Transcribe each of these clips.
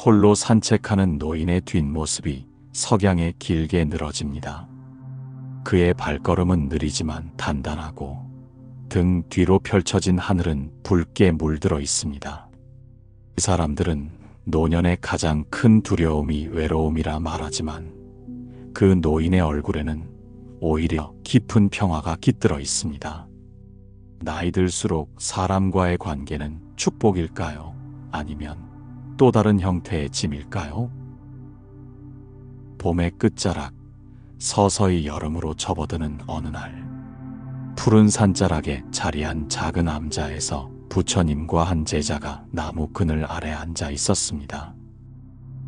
홀로 산책하는 노인의 뒷모습이 석양에 길게 늘어집니다. 그의 발걸음은 느리지만 단단하고 등 뒤로 펼쳐진 하늘은 붉게 물들어 있습니다. 이 사람들은 노년의 가장 큰 두려움이 외로움이라 말하지만 그 노인의 얼굴에는 오히려 깊은 평화가 깃들어 있습니다. 나이 들수록 사람과의 관계는 축복일까요? 아니면 또 다른 형태의 짐일까요? 봄의 끝자락, 서서히 여름으로 접어드는 어느 날, 푸른 산자락에 자리한 작은 암자에서 부처님과 한 제자가 나무 그늘 아래 앉아 있었습니다.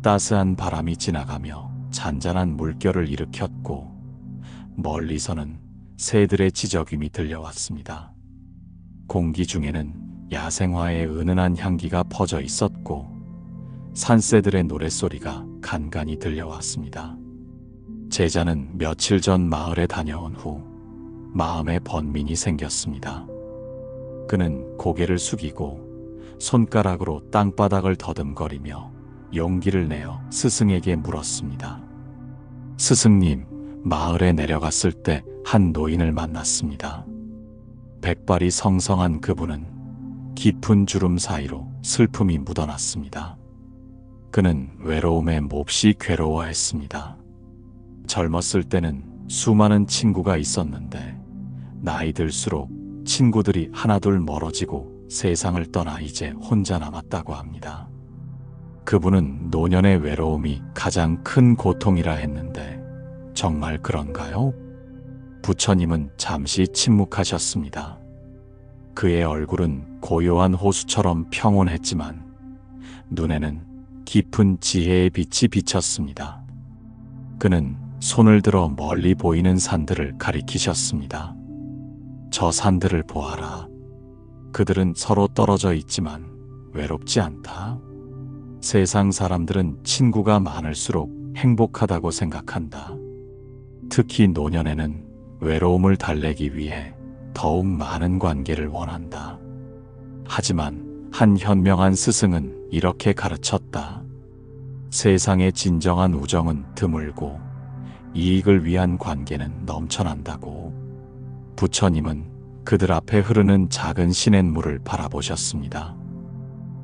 따스한 바람이 지나가며 잔잔한 물결을 일으켰고 멀리서는 새들의 지저귀이 들려왔습니다. 공기 중에는 야생화의 은은한 향기가 퍼져 있었고 산새들의 노랫소리가 간간히 들려왔습니다. 제자는 며칠 전 마을에 다녀온 후 마음에 번민이 생겼습니다. 그는 고개를 숙이고 손가락으로 땅바닥을 더듬거리며 용기를 내어 스승에게 물었습니다. 스승님, 마을에 내려갔을 때 한 노인을 만났습니다. 백발이 성성한 그분은 깊은 주름 사이로 슬픔이 묻어났습니다. 그는 외로움에 몹시 괴로워했습니다. 젊었을 때는 수많은 친구가 있었는데 나이 들수록 친구들이 하나둘 멀어지고 세상을 떠나 이제 혼자 남았다고 합니다. 그분은 노년의 외로움이 가장 큰 고통이라 했는데 정말 그런가요? 부처님은 잠시 침묵하셨습니다. 그의 얼굴은 고요한 호수처럼 평온했지만 눈에는 깊은 지혜의 빛이 비쳤습니다. 그는 손을 들어 멀리 보이는 산들을 가리키셨습니다. 저 산들을 보아라. 그들은 서로 떨어져 있지만 외롭지 않다. 세상 사람들은 친구가 많을수록 행복하다고 생각한다. 특히 노년에는 외로움을 달래기 위해 더욱 많은 관계를 원한다. 하지만 한 현명한 스승은 이렇게 가르쳤다. 세상의 진정한 우정은 드물고 이익을 위한 관계는 넘쳐난다고. 부처님은 그들 앞에 흐르는 작은 시냇물을 바라보셨습니다.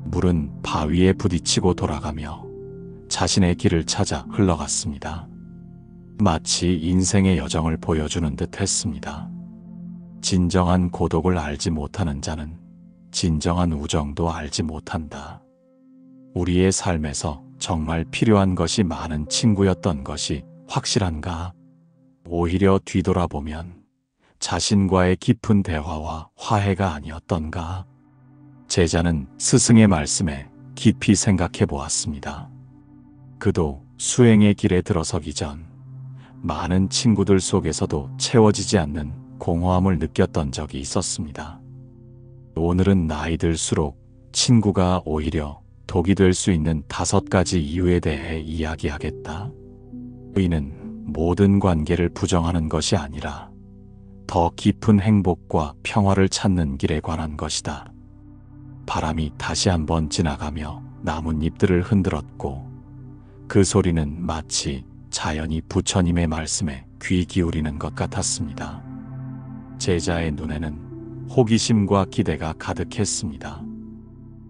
물은 바위에 부딪히고 돌아가며 자신의 길을 찾아 흘러갔습니다. 마치 인생의 여정을 보여주는 듯 했습니다. 진정한 고독을 알지 못하는 자는 진정한 우정도 알지 못한다. 우리의 삶에서 정말 필요한 것이 많은 친구였던 것이 확실한가? 오히려 뒤돌아보면 자신과의 깊은 대화와 화해가 아니었던가? 제자는 스승의 말씀에 깊이 생각해 보았습니다. 그도 수행의 길에 들어서기 전 많은 친구들 속에서도 채워지지 않는 공허함을 느꼈던 적이 있었습니다. 오늘은 나이 들수록 친구가 오히려 독이 될 수 있는 5가지 이유에 대해 이야기하겠다. 이는 모든 관계를 부정하는 것이 아니라 더 깊은 행복과 평화를 찾는 길에 관한 것이다. 바람이 다시 한번 지나가며 나뭇잎들을 흔들었고 그 소리는 마치 자연이 부처님의 말씀에 귀 기울이는 것 같았습니다. 제자의 눈에는 호기심과 기대가 가득했습니다.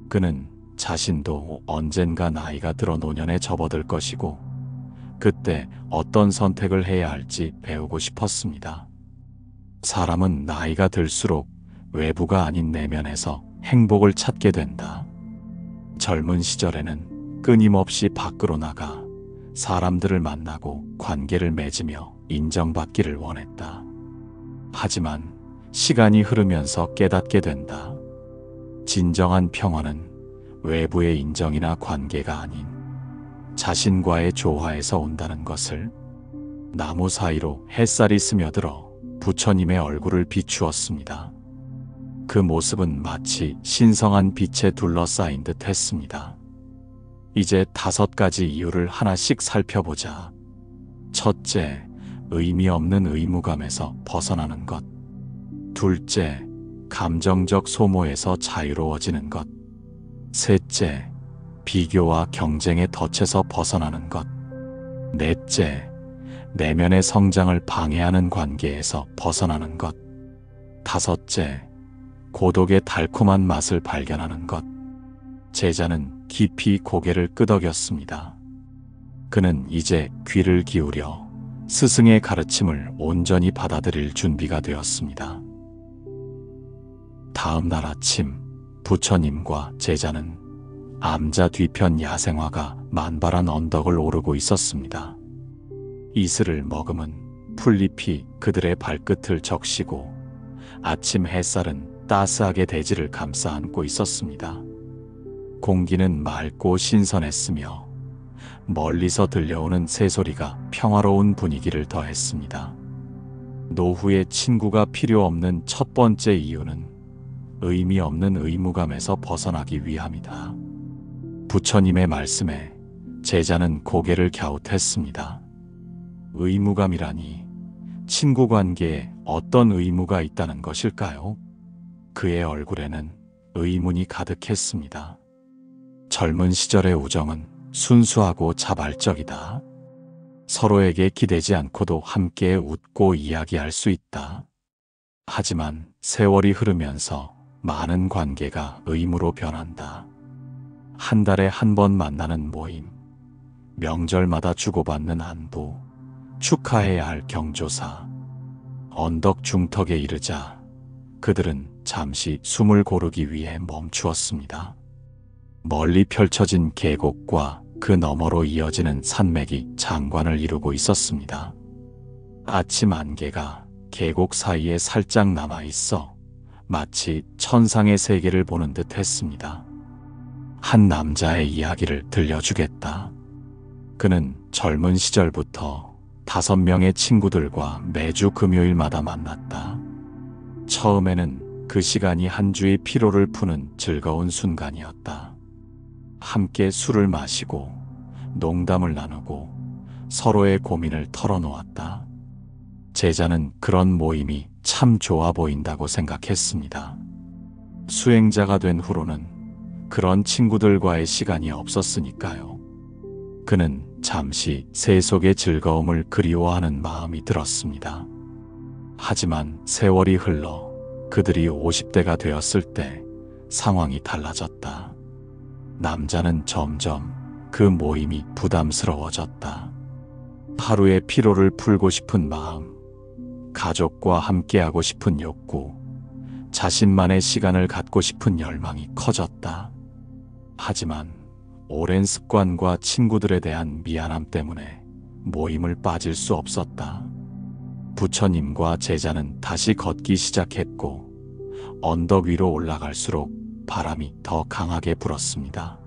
그는 자신도 언젠가 나이가 들어 노년에 접어들 것이고 그때 어떤 선택을 해야 할지 배우고 싶었습니다. 사람은 나이가 들수록 외부가 아닌 내면에서 행복을 찾게 된다. 젊은 시절에는 끊임없이 밖으로 나가 사람들을 만나고 관계를 맺으며 인정받기를 원했다. 하지만 시간이 흐르면서 깨닫게 된다. 진정한 평화는 외부의 인정이나 관계가 아닌 자신과의 조화에서 온다는 것을. 나무 사이로 햇살이 스며들어 부처님의 얼굴을 비추었습니다. 그 모습은 마치 신성한 빛에 둘러싸인 듯 했습니다. 이제 5가지 이유를 하나씩 살펴보자. 첫째, 의미 없는 의무감에서 벗어나는 것. 둘째, 감정적 소모에서 자유로워지는 것. 셋째, 비교와 경쟁의 덫에서 벗어나는 것. 넷째, 내면의 성장을 방해하는 관계에서 벗어나는 것. 다섯째, 고독의 달콤한 맛을 발견하는 것. 제자는 깊이 고개를 끄덕였습니다. 그는 이제 귀를 기울여 스승의 가르침을 온전히 받아들일 준비가 되었습니다. 다음 날 아침, 부처님과 제자는 암자 뒤편 야생화가 만발한 언덕을 오르고 있었습니다. 이슬을 머금은 풀잎이 그들의 발끝을 적시고 아침 햇살은 따스하게 대지를 감싸 안고 있었습니다. 공기는 맑고 신선했으며 멀리서 들려오는 새소리가 평화로운 분위기를 더했습니다. 노후의 친구가 필요 없는 첫 번째 이유는 의미 없는 의무감에서 벗어나기 위함이다. 부처님의 말씀에 제자는 고개를 갸웃했습니다. 의무감이라니 친구 관계에 어떤 의무가 있다는 것일까요? 그의 얼굴에는 의문이 가득했습니다. 젊은 시절의 우정은 순수하고 자발적이다. 서로에게 기대지 않고도 함께 웃고 이야기할 수 있다. 하지만 세월이 흐르면서 많은 관계가 의무로 변한다. 한 달에 한 번 만나는 모임, 명절마다 주고받는 안부, 축하해야 할 경조사. 언덕 중턱에 이르자 그들은 잠시 숨을 고르기 위해 멈추었습니다. 멀리 펼쳐진 계곡과 그 너머로 이어지는 산맥이 장관을 이루고 있었습니다. 아침 안개가 계곡 사이에 살짝 남아 있어 마치 천상의 세계를 보는 듯 했습니다. 한 남자의 이야기를 들려주겠다. 그는 젊은 시절부터 5명의 친구들과 매주 금요일마다 만났다. 처음에는 그 시간이 한 주의 피로를 푸는 즐거운 순간이었다. 함께 술을 마시고 농담을 나누고 서로의 고민을 털어놓았다. 제자는 그런 모임이 참 좋아 보인다고 생각했습니다. 수행자가 된 후로는 그런 친구들과의 시간이 없었으니까요. 그는 잠시 세속의 즐거움을 그리워하는 마음이 들었습니다. 하지만 세월이 흘러 그들이 50대가 되었을 때 상황이 달라졌다. 남자는 점점 그 모임이 부담스러워졌다. 하루의 피로를 풀고 싶은 마음, 가족과 함께하고 싶은 욕구, 자신만의 시간을 갖고 싶은 열망이 커졌다. 하지만 오랜 습관과 친구들에 대한 미안함 때문에 모임을 빠질 수 없었다. 부처님과 제자는 다시 걷기 시작했고 언덕 위로 올라갈수록 바람이 더 강하게 불었습니다.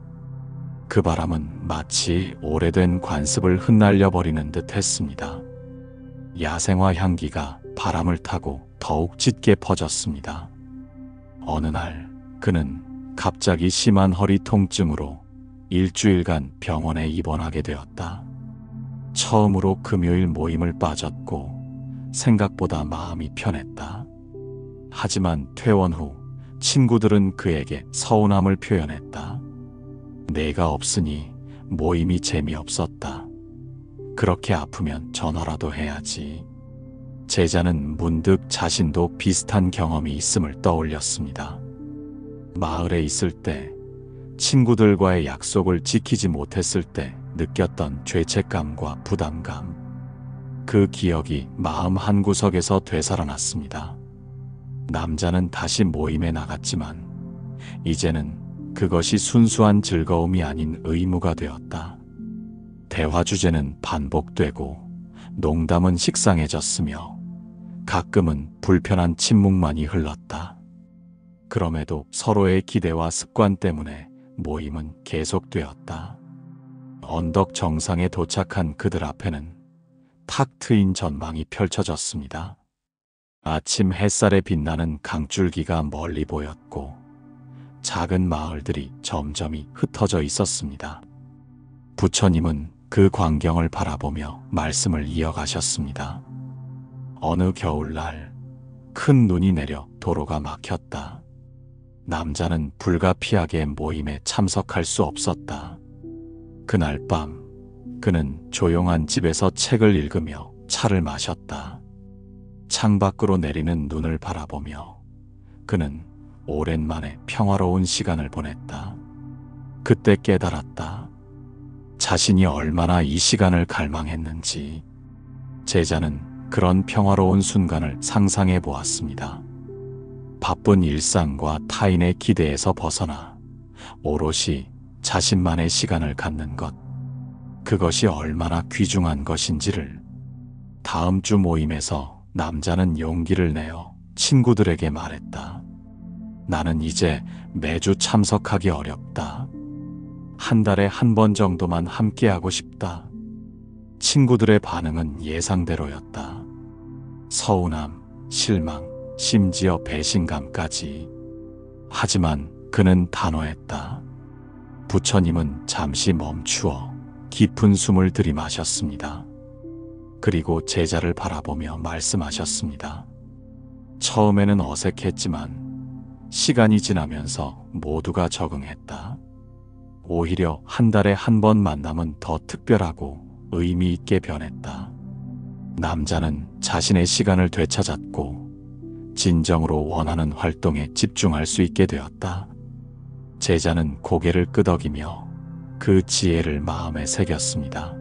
그 바람은 마치 오래된 관습을 흩날려 버리는 듯 했습니다. 야생화 향기가 바람을 타고 더욱 짙게 퍼졌습니다. 어느 날 그는 갑자기 심한 허리 통증으로 일주일간 병원에 입원하게 되었다. 처음으로 금요일 모임을 빠졌고 생각보다 마음이 편했다. 하지만 퇴원 후 친구들은 그에게 서운함을 표현했다. 내가 없으니 모임이 재미없었다. 그렇게 아프면 전화라도 해야지. 제자는 문득 자신도 비슷한 경험이 있음을 떠올렸습니다. 마을에 있을 때 친구들과의 약속을 지키지 못했을 때 느꼈던 죄책감과 부담감. 그 기억이 마음 한구석에서 되살아났습니다. 남자는 다시 모임에 나갔지만 이제는 그것이 순수한 즐거움이 아닌 의무가 되었다. 대화 주제는 반복되고 농담은 식상해졌으며 가끔은 불편한 침묵만이 흘렀다. 그럼에도 서로의 기대와 습관 때문에 모임은 계속되었다. 언덕 정상에 도착한 그들 앞에는 탁 트인 전망이 펼쳐졌습니다. 아침 햇살에 빛나는 강줄기가 멀리 보였고 작은 마을들이 점점이 흩어져 있었습니다. 부처님은 그 광경을 바라보며 말씀을 이어가셨습니다. 어느 겨울날 큰 눈이 내려 도로가 막혔다. 남자는 불가피하게 모임에 참석할 수 없었다. 그날 밤 그는 조용한 집에서 책을 읽으며 차를 마셨다. 창밖으로 내리는 눈을 바라보며 그는 오랜만에 평화로운 시간을 보냈다. 그때 깨달았다. 자신이 얼마나 이 시간을 갈망했는지. 제자는 그런 평화로운 순간을 상상해 보았습니다. 바쁜 일상과 타인의 기대에서 벗어나 오롯이 자신만의 시간을 갖는 것. 그것이 얼마나 귀중한 것인지를. 다음 주 모임에서 남자는 용기를 내어 친구들에게 말했다. 나는 이제 매주 참석하기 어렵다. 한 달에 한 번 정도만 함께하고 싶다. 친구들의 반응은 예상대로였다. 서운함, 실망, 심지어 배신감까지. 하지만 그는 단호했다. 부처님은 잠시 멈추어 깊은 숨을 들이마셨습니다. 그리고 제자를 바라보며 말씀하셨습니다. 처음에는 어색했지만 시간이 지나면서 모두가 적응했다. 오히려 한 달에 한 번 만남은 더 특별하고 의미 있게 변했다. 남자는 자신의 시간을 되찾았고 진정으로 원하는 활동에 집중할 수 있게 되었다. 제자는 고개를 끄덕이며 그 지혜를 마음에 새겼습니다.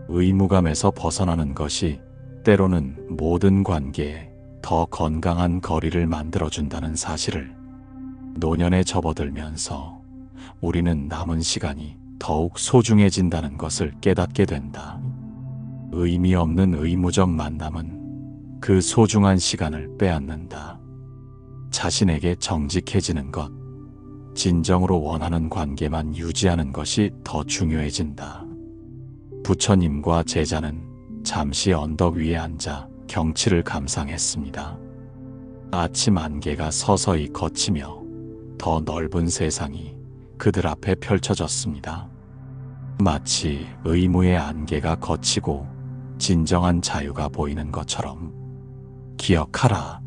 의무감에서 벗어나는 것이 때로는 모든 관계에 더 건강한 거리를 만들어준다는 사실을. 노년에 접어들면서 우리는 남은 시간이 더욱 소중해진다는 것을 깨닫게 된다. 의미 없는 의무적 만남은 그 소중한 시간을 빼앗는다. 자신에게 정직해지는 것, 진정으로 원하는 관계만 유지하는 것이 더 중요해진다. 부처님과 제자는 잠시 언덕 위에 앉아 경치를 감상했습니다. 아침 안개가 서서히 걷히며 더 넓은 세상이 그들 앞에 펼쳐졌습니다. 마치 의무의 안개가 걷히고 진정한 자유가 보이는 것처럼. 기억하라.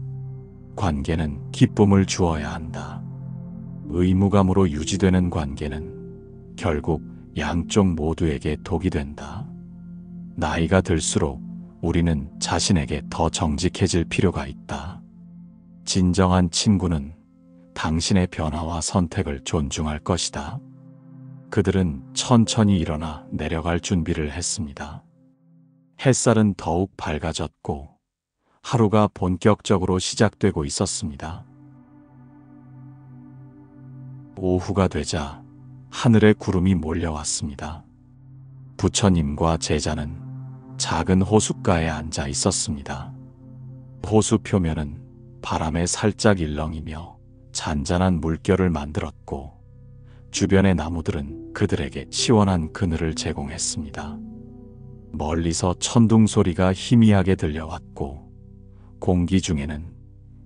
관계는 기쁨을 주어야 한다. 의무감으로 유지되는 관계는 결국 양쪽 모두에게 독이 된다. 나이가 들수록 우리는 자신에게 더 정직해질 필요가 있다. 진정한 친구는 당신의 변화와 선택을 존중할 것이다. 그들은 천천히 일어나 내려갈 준비를 했습니다. 햇살은 더욱 밝아졌고 하루가 본격적으로 시작되고 있었습니다. 오후가 되자 하늘에 구름이 몰려왔습니다. 부처님과 제자는 작은 호숫가에 앉아 있었습니다. 호수 표면은 바람에 살짝 일렁이며 잔잔한 물결을 만들었고 주변의 나무들은 그들에게 시원한 그늘을 제공했습니다. 멀리서 천둥 소리가 희미하게 들려왔고 공기 중에는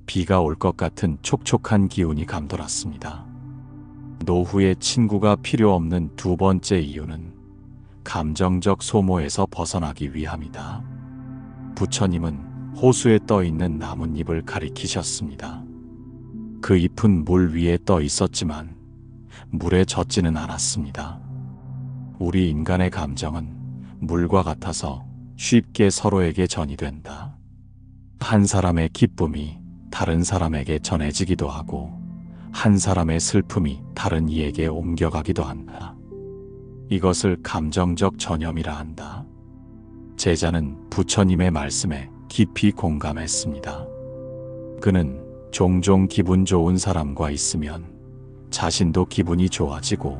비가 올 것 같은 촉촉한 기운이 감돌았습니다. 노후의 친구가 필요 없는 두 번째 이유는 감정적 소모에서 벗어나기 위함이다. 부처님은 호수에 떠 있는 나뭇잎을 가리키셨습니다. 그 잎은 물 위에 떠 있었지만 물에 젖지는 않았습니다. 우리 인간의 감정은 물과 같아서 쉽게 서로에게 전이된다. 한 사람의 기쁨이 다른 사람에게 전해지기도 하고 한 사람의 슬픔이 다른 이에게 옮겨가기도 한다. 이것을 감정적 전염이라 한다. 제자는 부처님의 말씀에 깊이 공감했습니다. 그는 종종 기분 좋은 사람과 있으면 자신도 기분이 좋아지고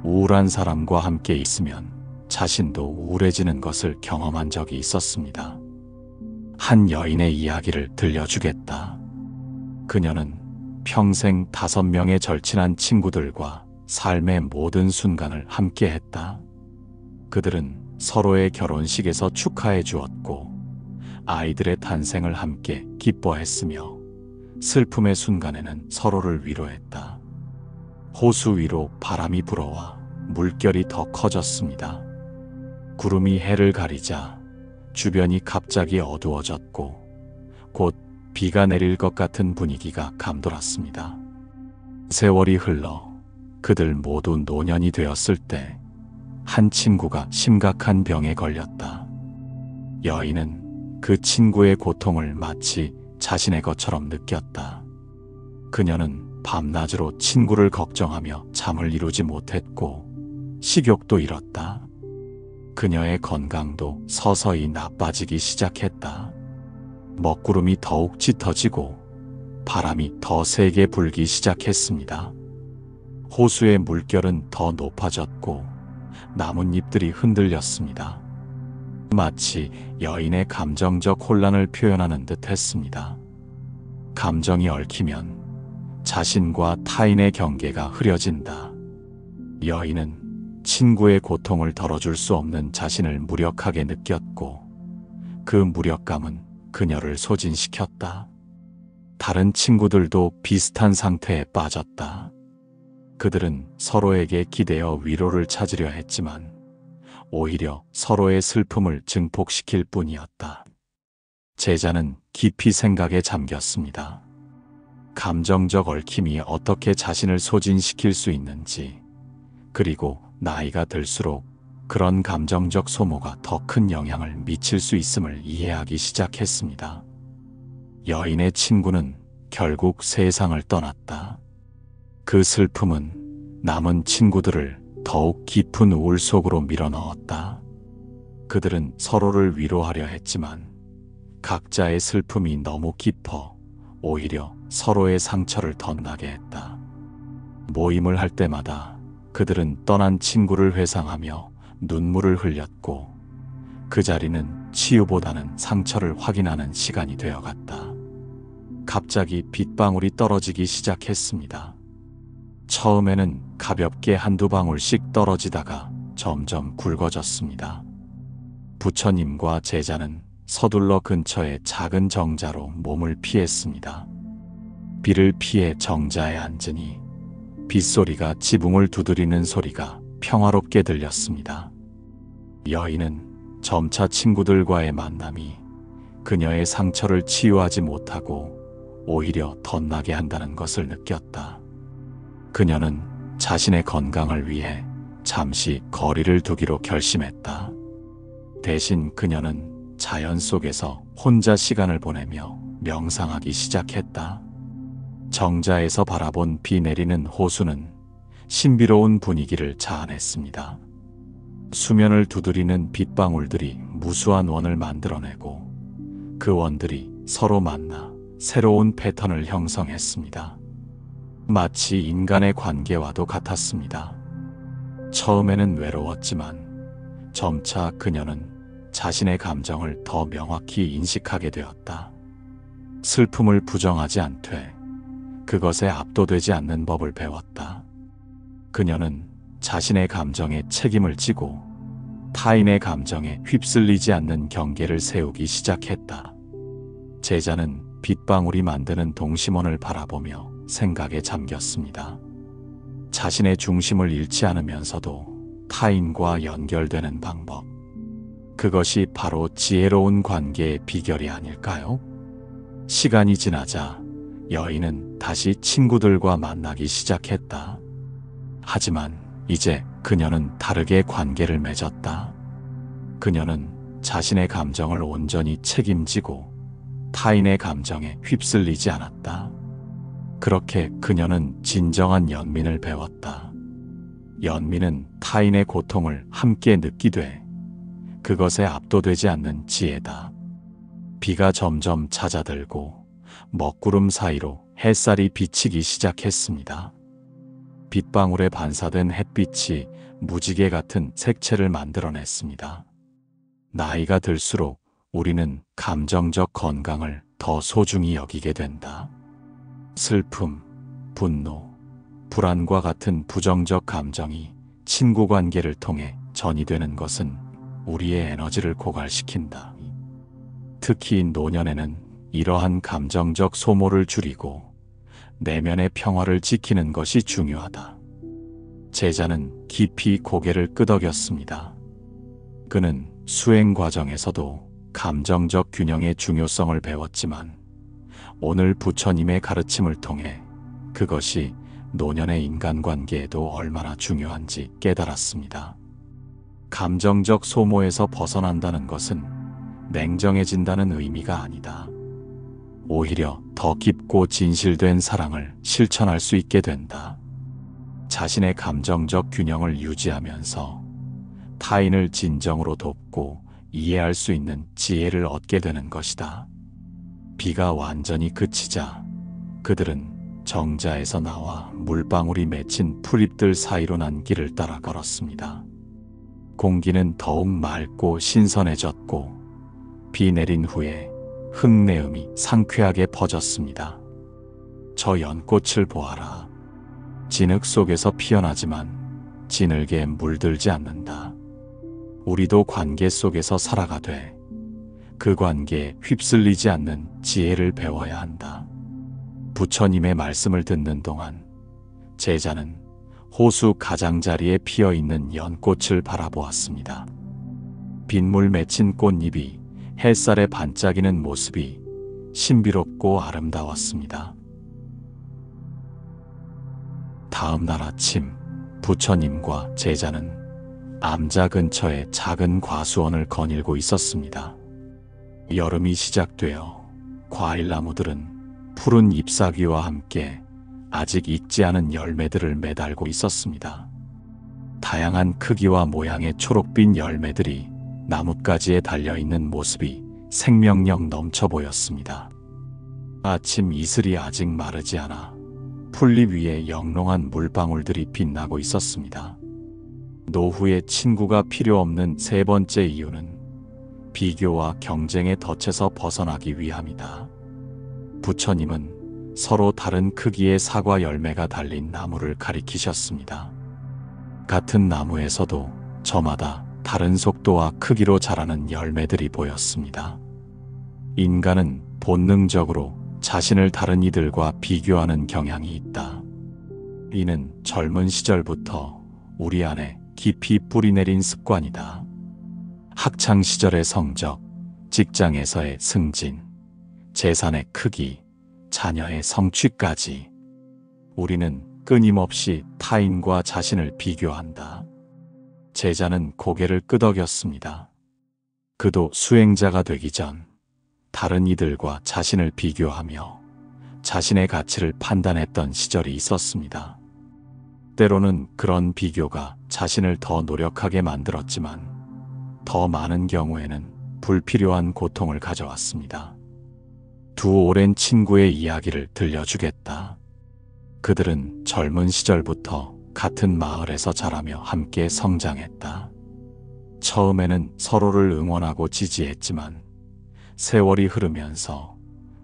우울한 사람과 함께 있으면 자신도 우울해지는 것을 경험한 적이 있었습니다. 한 여인의 이야기를 들려주겠다. 그녀는 평생 5명의 절친한 친구들과 삶의 모든 순간을 함께 했다. 그들은 서로의 결혼식에서 축하해 주었고 아이들의 탄생을 함께 기뻐했으며 슬픔의 순간에는 서로를 위로했다. 호수 위로 바람이 불어와 물결이 더 커졌습니다. 구름이 해를 가리자 주변이 갑자기 어두워졌고 곧 비가 내릴 것 같은 분위기가 감돌았습니다. 세월이 흘러 그들 모두 노년이 되었을 때 한 친구가 심각한 병에 걸렸다. 여인은 그 친구의 고통을 마치 자신의 것처럼 느꼈다. 그녀는 밤낮으로 친구를 걱정하며 잠을 이루지 못했고 식욕도 잃었다. 그녀의 건강도 서서히 나빠지기 시작했다. 먹구름이 더욱 짙어지고 바람이 더 세게 불기 시작했습니다. 호수의 물결은 더 높아졌고 나뭇잎들이 흔들렸습니다. 마치 여인의 감정적 혼란을 표현하는 듯 했습니다. 감정이 얽히면 자신과 타인의 경계가 흐려진다. 여인은 친구의 고통을 덜어줄 수 없는 자신을 무력하게 느꼈고 그 무력감은 그녀를 소진시켰다. 다른 친구들도 비슷한 상태에 빠졌다. 그들은 서로에게 기대어 위로를 찾으려 했지만 오히려 서로의 슬픔을 증폭시킬 뿐이었다. 제자는 깊이 생각에 잠겼습니다. 감정적 얽힘이 어떻게 자신을 소진시킬 수 있는지, 그리고 나이가 들수록 그런 감정적 소모가 더 큰 영향을 미칠 수 있음을 이해하기 시작했습니다. 여인의 친구는 결국 세상을 떠났다. 그 슬픔은 남은 친구들을 더욱 깊은 우울 속으로 밀어넣었다. 그들은 서로를 위로하려 했지만 각자의 슬픔이 너무 깊어 오히려 서로의 상처를 더 나게 했다. 모임을 할 때마다 그들은 떠난 친구를 회상하며 눈물을 흘렸고 그 자리는 치유보다는 상처를 확인하는 시간이 되어갔다. 갑자기 빗방울이 떨어지기 시작했습니다. 처음에는 가볍게 한두 방울씩 떨어지다가 점점 굵어졌습니다. 부처님과 제자는 서둘러 근처의 작은 정자로 몸을 피했습니다. 비를 피해 정자에 앉으니 빗소리가 지붕을 두드리는 소리가 평화롭게 들렸습니다. 여인은 점차 친구들과의 만남이 그녀의 상처를 치유하지 못하고 오히려 덧나게 한다는 것을 느꼈다. 그녀는 자신의 건강을 위해 잠시 거리를 두기로 결심했다. 대신 그녀는 자연 속에서 혼자 시간을 보내며 명상하기 시작했다. 정자에서 바라본 비 내리는 호수는 신비로운 분위기를 자아냈습니다. 수면을 두드리는 빗방울들이 무수한 원을 만들어내고 그 원들이 서로 만나 새로운 패턴을 형성했습니다. 마치 인간의 관계와도 같았습니다. 처음에는 외로웠지만 점차 그녀는 자신의 감정을 더 명확히 인식하게 되었다. 슬픔을 부정하지 않되 그것에 압도되지 않는 법을 배웠다. 그녀는 자신의 감정에 책임을 지고 타인의 감정에 휩쓸리지 않는 경계를 세우기 시작했다. 제자는 빗방울이 만드는 동심원을 바라보며 생각에 잠겼습니다. 자신의 중심을 잃지 않으면서도 타인과 연결되는 방법. 그것이 바로 지혜로운 관계의 비결이 아닐까요? 시간이 지나자 여인은 다시 친구들과 만나기 시작했다. 하지만 이제 그녀는 다르게 관계를 맺었다. 그녀는 자신의 감정을 온전히 책임지고 타인의 감정에 휩쓸리지 않았다. 그렇게 그녀는 진정한 연민을 배웠다. 연민은 타인의 고통을 함께 느끼되 그것에 압도되지 않는 지혜다. 비가 점점 잦아들고 먹구름 사이로 햇살이 비치기 시작했습니다. 빗방울에 반사된 햇빛이 무지개 같은 색채를 만들어냈습니다. 나이가 들수록 우리는 감정적 건강을 더 소중히 여기게 된다. 슬픔, 분노, 불안과 같은 부정적 감정이 친구 관계를 통해 전이되는 것은 우리의 에너지를 고갈시킨다. 특히 노년에는 이러한 감정적 소모를 줄이고 내면의 평화를 지키는 것이 중요하다. 제자는 깊이 고개를 끄덕였습니다. 그는 수행 과정에서도 감정적 균형의 중요성을 배웠지만 오늘 부처님의 가르침을 통해 그것이 노년의 인간관계에도 얼마나 중요한지 깨달았습니다. 감정적 소모에서 벗어난다는 것은 냉정해진다는 의미가 아니다. 오히려 더 깊고 진실된 사랑을 실천할 수 있게 된다. 자신의 감정적 균형을 유지하면서 타인을 진정으로 돕고 이해할 수 있는 지혜를 얻게 되는 것이다. 비가 완전히 그치자 그들은 정자에서 나와 물방울이 맺힌 풀잎들 사이로 난 길을 따라 걸었습니다. 공기는 더욱 맑고 신선해졌고 비 내린 후에 흙내음이 상쾌하게 퍼졌습니다. 저 연꽃을 보아라. 진흙 속에서 피어나지만 진흙에 물들지 않는다. 우리도 관계 속에서 살아가되 그 관계에 휩쓸리지 않는 지혜를 배워야 한다. 부처님의 말씀을 듣는 동안 제자는 호수 가장자리에 피어있는 연꽃을 바라보았습니다. 빗물 맺힌 꽃잎이 햇살에 반짝이는 모습이 신비롭고 아름다웠습니다. 다음 날 아침 부처님과 제자는 암자 근처의 작은 과수원을 거닐고 있었습니다. 여름이 시작되어 과일나무들은 푸른 잎사귀와 함께 아직 익지 않은 열매들을 매달고 있었습니다. 다양한 크기와 모양의 초록빛 열매들이 나뭇가지에 달려있는 모습이 생명력 넘쳐 보였습니다. 아침 이슬이 아직 마르지 않아 풀잎 위에 영롱한 물방울들이 빛나고 있었습니다. 노후에 친구가 필요 없는 세 번째 이유는 비교와 경쟁의 덫에서 벗어나기 위함이다. 부처님은 서로 다른 크기의 사과 열매가 달린 나무를 가리키셨습니다. 같은 나무에서도 저마다 다른 속도와 크기로 자라는 열매들이 보였습니다. 인간은 본능적으로 자신을 다른 이들과 비교하는 경향이 있다. 이는 젊은 시절부터 우리 안에 깊이 뿌리내린 습관이다. 학창 시절의 성적, 직장에서의 승진, 재산의 크기, 자녀의 성취까지 우리는 끊임없이 타인과 자신을 비교한다. 제자는 고개를 끄덕였습니다. 그도 수행자가 되기 전 다른 이들과 자신을 비교하며 자신의 가치를 판단했던 시절이 있었습니다. 때로는 그런 비교가 자신을 더 노력하게 만들었지만 더 많은 경우에는 불필요한 고통을 가져왔습니다. 두 오랜 친구의 이야기를 들려주겠다. 그들은 젊은 시절부터 같은 마을에서 자라며 함께 성장했다. 처음에는 서로를 응원하고 지지했지만 세월이 흐르면서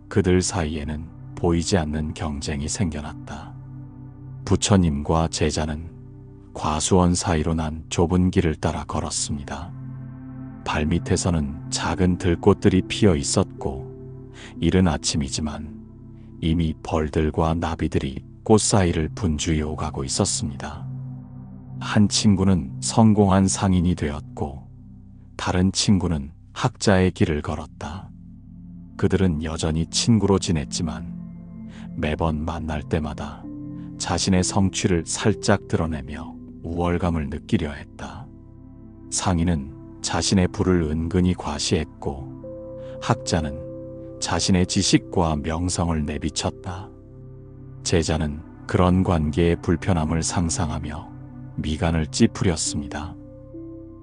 그들 사이에는 보이지 않는 경쟁이 생겨났다. 부처님과 제자는 과수원 사이로 난 좁은 길을 따라 걸었습니다. 발밑에서는 작은 들꽃들이 피어 있었고 이른 아침이지만 이미 벌들과 나비들이 꽃 사이를 분주히 오가고 있었습니다. 한 친구는 성공한 상인이 되었고 다른 친구는 학자의 길을 걸었다. 그들은 여전히 친구로 지냈지만 매번 만날 때마다 자신의 성취를 살짝 드러내며 우월감을 느끼려 했다. 상인은 자신의 부를 은근히 과시했고 학자는 자신의 지식과 명성을 내비쳤다. 제자는 그런 관계의 불편함을 상상하며 미간을 찌푸렸습니다.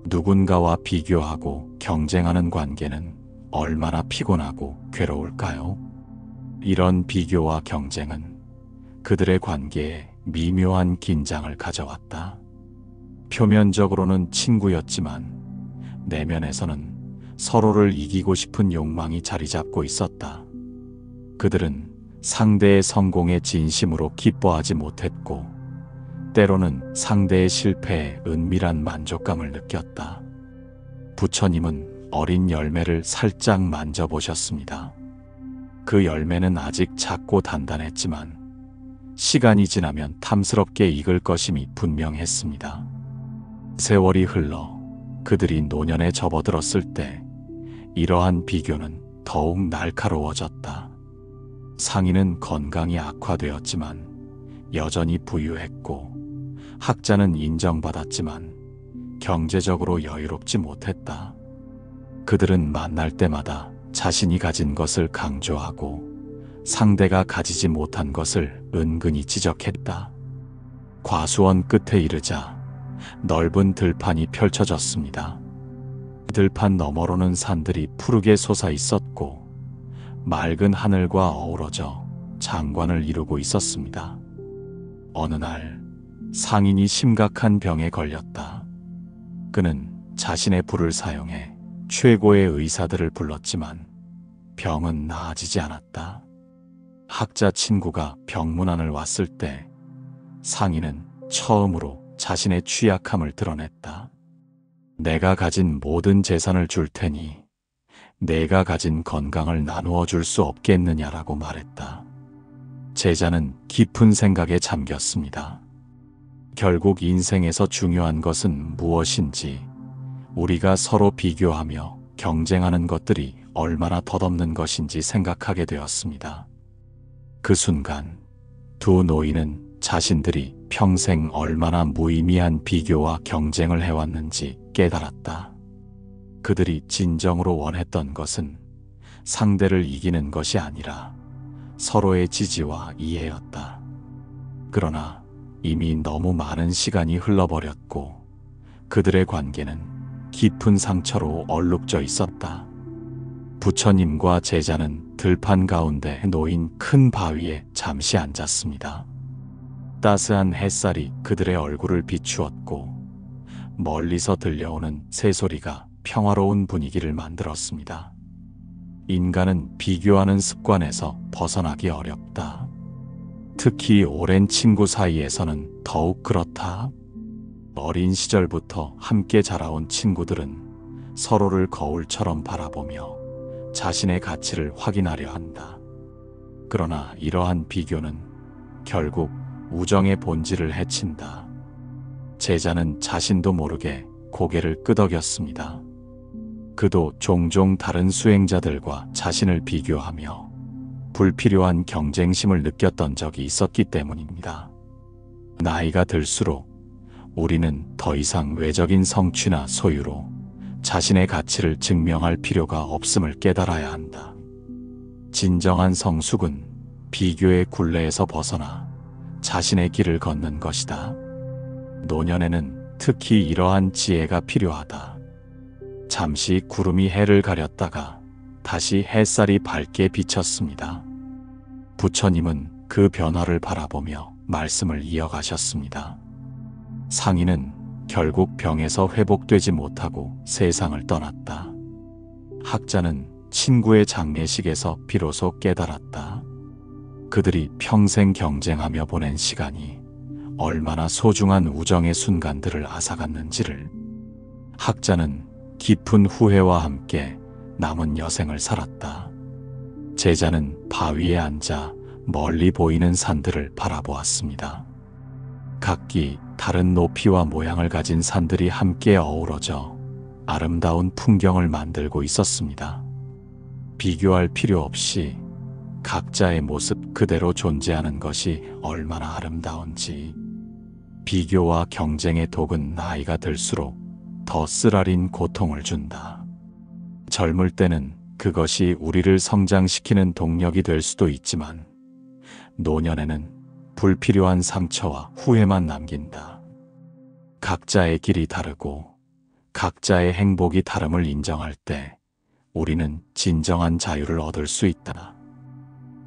누군가와 비교하고 경쟁하는 관계는 얼마나 피곤하고 괴로울까요? 이런 비교와 경쟁은 그들의 관계에 미묘한 긴장을 가져왔다. 표면적으로는 친구였지만 내면에서는 서로를 이기고 싶은 욕망이 자리 잡고 있었다. 그들은 상대의 성공에 진심으로 기뻐하지 못했고 때로는 상대의 실패에 은밀한 만족감을 느꼈다. 부처님은 어린 열매를 살짝 만져보셨습니다. 그 열매는 아직 작고 단단했지만 시간이 지나면 탐스럽게 익을 것임이 분명했습니다. 세월이 흘러 그들이 노년에 접어들었을 때 이러한 비교는 더욱 날카로워졌다. 상인은 건강이 악화되었지만 여전히 부유했고 학자는 인정받았지만 경제적으로 여유롭지 못했다. 그들은 만날 때마다 자신이 가진 것을 강조하고 상대가 가지지 못한 것을 은근히 지적했다. 과수원 끝에 이르자 넓은 들판이 펼쳐졌습니다. 들판 너머로는 산들이 푸르게 솟아 있었고 맑은 하늘과 어우러져 장관을 이루고 있었습니다. 어느 날 상인이 심각한 병에 걸렸다. 그는 자신의 부를 사용해 최고의 의사들을 불렀지만 병은 나아지지 않았다. 학자 친구가 병문안을 왔을 때 상인은 처음으로 자신의 취약함을 드러냈다. 내가 가진 모든 재산을 줄 테니 내가 가진 건강을 나누어 줄 수 없겠느냐라고 말했다. 제자는 깊은 생각에 잠겼습니다. 결국 인생에서 중요한 것은 무엇인지, 우리가 서로 비교하며 경쟁하는 것들이 얼마나 덧없는 것인지 생각하게 되었습니다. 그 순간 두 노인은 자신들이 평생 얼마나 무의미한 비교와 경쟁을 해왔는지 깨달았다. 그들이 진정으로 원했던 것은 상대를 이기는 것이 아니라 서로의 지지와 이해였다. 그러나 이미 너무 많은 시간이 흘러버렸고 그들의 관계는 깊은 상처로 얼룩져 있었다. 부처님과 제자는 들판 가운데 놓인 큰 바위에 잠시 앉았습니다. 따스한 햇살이 그들의 얼굴을 비추었고 멀리서 들려오는 새소리가 평화로운 분위기를 만들었습니다. 인간은 비교하는 습관에서 벗어나기 어렵다. 특히 오랜 친구 사이에서는 더욱 그렇다. 어린 시절부터 함께 자라온 친구들은 서로를 거울처럼 바라보며 자신의 가치를 확인하려 한다. 그러나 이러한 비교는 결국 우정의 본질을 해친다. 제자는 자신도 모르게 고개를 끄덕였습니다. 그도 종종 다른 수행자들과 자신을 비교하며 불필요한 경쟁심을 느꼈던 적이 있었기 때문입니다. 나이가 들수록 우리는 더 이상 외적인 성취나 소유로 자신의 가치를 증명할 필요가 없음을 깨달아야 한다. 진정한 성숙은 비교의 굴레에서 벗어나 자신의 길을 걷는 것이다. 노년에는 특히 이러한 지혜가 필요하다. 잠시 구름이 해를 가렸다가 다시 햇살이 밝게 비쳤습니다. 부처님은 그 변화를 바라보며 말씀을 이어가셨습니다. 상인은 결국 병에서 회복되지 못하고 세상을 떠났다. 학자는 친구의 장례식에서 비로소 깨달았다. 그들이 평생 경쟁하며 보낸 시간이 얼마나 소중한 우정의 순간들을 앗아갔는지를. 학자는 깊은 후회와 함께 남은 여생을 살았다. 제자는 바위에 앉아 멀리 보이는 산들을 바라보았습니다. 각기 다른 높이와 모양을 가진 산들이 함께 어우러져 아름다운 풍경을 만들고 있었습니다. 비교할 필요 없이 각자의 모습 그대로 존재하는 것이 얼마나 아름다운지. 비교와 경쟁의 독은 나이가 들수록 더 쓰라린 고통을 준다. 젊을 때는 그것이 우리를 성장시키는 동력이 될 수도 있지만 노년에는 불필요한 상처와 후회만 남긴다. 각자의 길이 다르고 각자의 행복이 다름을 인정할 때 우리는 진정한 자유를 얻을 수 있다.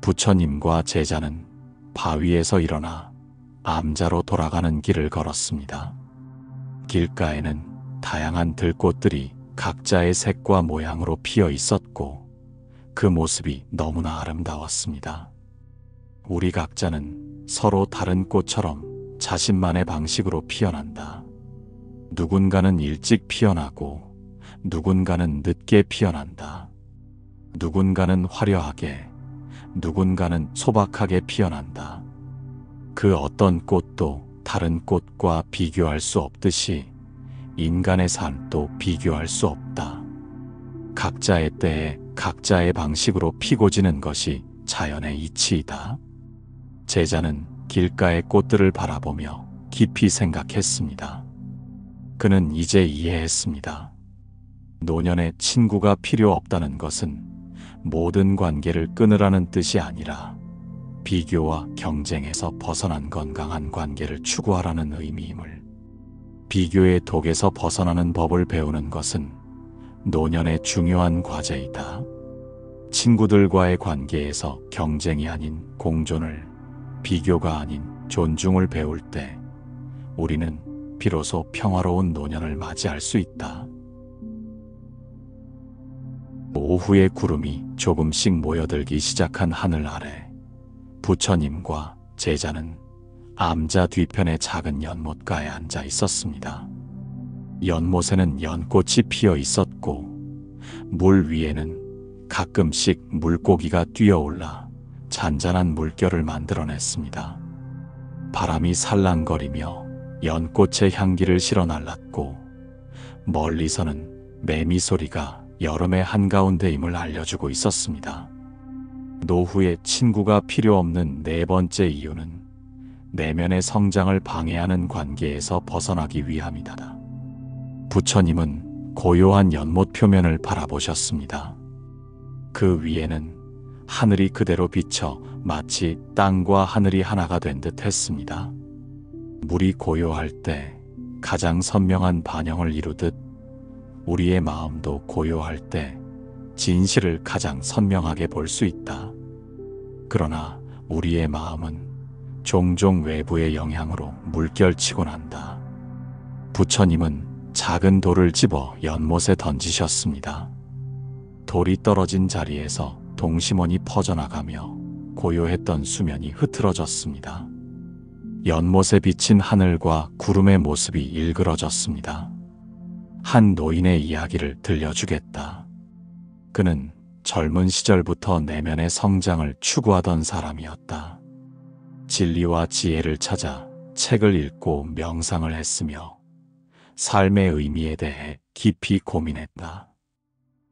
부처님과 제자는 바위에서 일어나 암자로 돌아가는 길을 걸었습니다. 길가에는 다양한 들꽃들이 각자의 색과 모양으로 피어 있었고 그 모습이 너무나 아름다웠습니다. 우리 각자는 서로 다른 꽃처럼 자신만의 방식으로 피어난다. 누군가는 일찍 피어나고 누군가는 늦게 피어난다. 누군가는 화려하게, 누군가는 소박하게 피어난다. 그 어떤 꽃도 다른 꽃과 비교할 수 없듯이 인간의 삶도 비교할 수 없다. 각자의 때에 각자의 방식으로 피고 지는 것이 자연의 이치이다. 제자는 길가의 꽃들을 바라보며 깊이 생각했습니다. 그는 이제 이해했습니다. 노년에 친구가 필요 없다는 것은 모든 관계를 끊으라는 뜻이 아니라 비교와 경쟁에서 벗어난 건강한 관계를 추구하라는 의미임을, 비교의 독에서 벗어나는 법을 배우는 것은 노년의 중요한 과제이다. 친구들과의 관계에서 경쟁이 아닌 공존을, 비교가 아닌 존중을 배울 때 우리는 비로소 평화로운 노년을 맞이할 수 있다. 오후에 구름이 조금씩 모여들기 시작한 하늘 아래 부처님과 제자는 암자 뒤편의 작은 연못가에 앉아 있었습니다. 연못에는 연꽃이 피어 있었고 물 위에는 가끔씩 물고기가 뛰어올라 잔잔한 물결을 만들어냈습니다. 바람이 살랑거리며 연꽃의 향기를 실어 날랐고 멀리서는 매미 소리가 여름의 한가운데임을 알려주고 있었습니다. 노후에 친구가 필요 없는 네 번째 이유는 내면의 성장을 방해하는 관계에서 벗어나기 위함이다. 부처님은 고요한 연못 표면을 바라보셨습니다. 그 위에는 하늘이 그대로 비쳐 마치 땅과 하늘이 하나가 된 듯 했습니다. 물이 고요할 때 가장 선명한 반영을 이루듯 우리의 마음도 고요할 때 진실을 가장 선명하게 볼 수 있다. 그러나 우리의 마음은 종종 외부의 영향으로 물결치곤 한다. 부처님은 작은 돌을 집어 연못에 던지셨습니다. 돌이 떨어진 자리에서 동심원이 퍼져나가며 고요했던 수면이 흐트러졌습니다. 연못에 비친 하늘과 구름의 모습이 일그러졌습니다. 한 노인의 이야기를 들려주겠다. 그는 젊은 시절부터 내면의 성장을 추구하던 사람이었다. 진리와 지혜를 찾아 책을 읽고 명상을 했으며 삶의 의미에 대해 깊이 고민했다.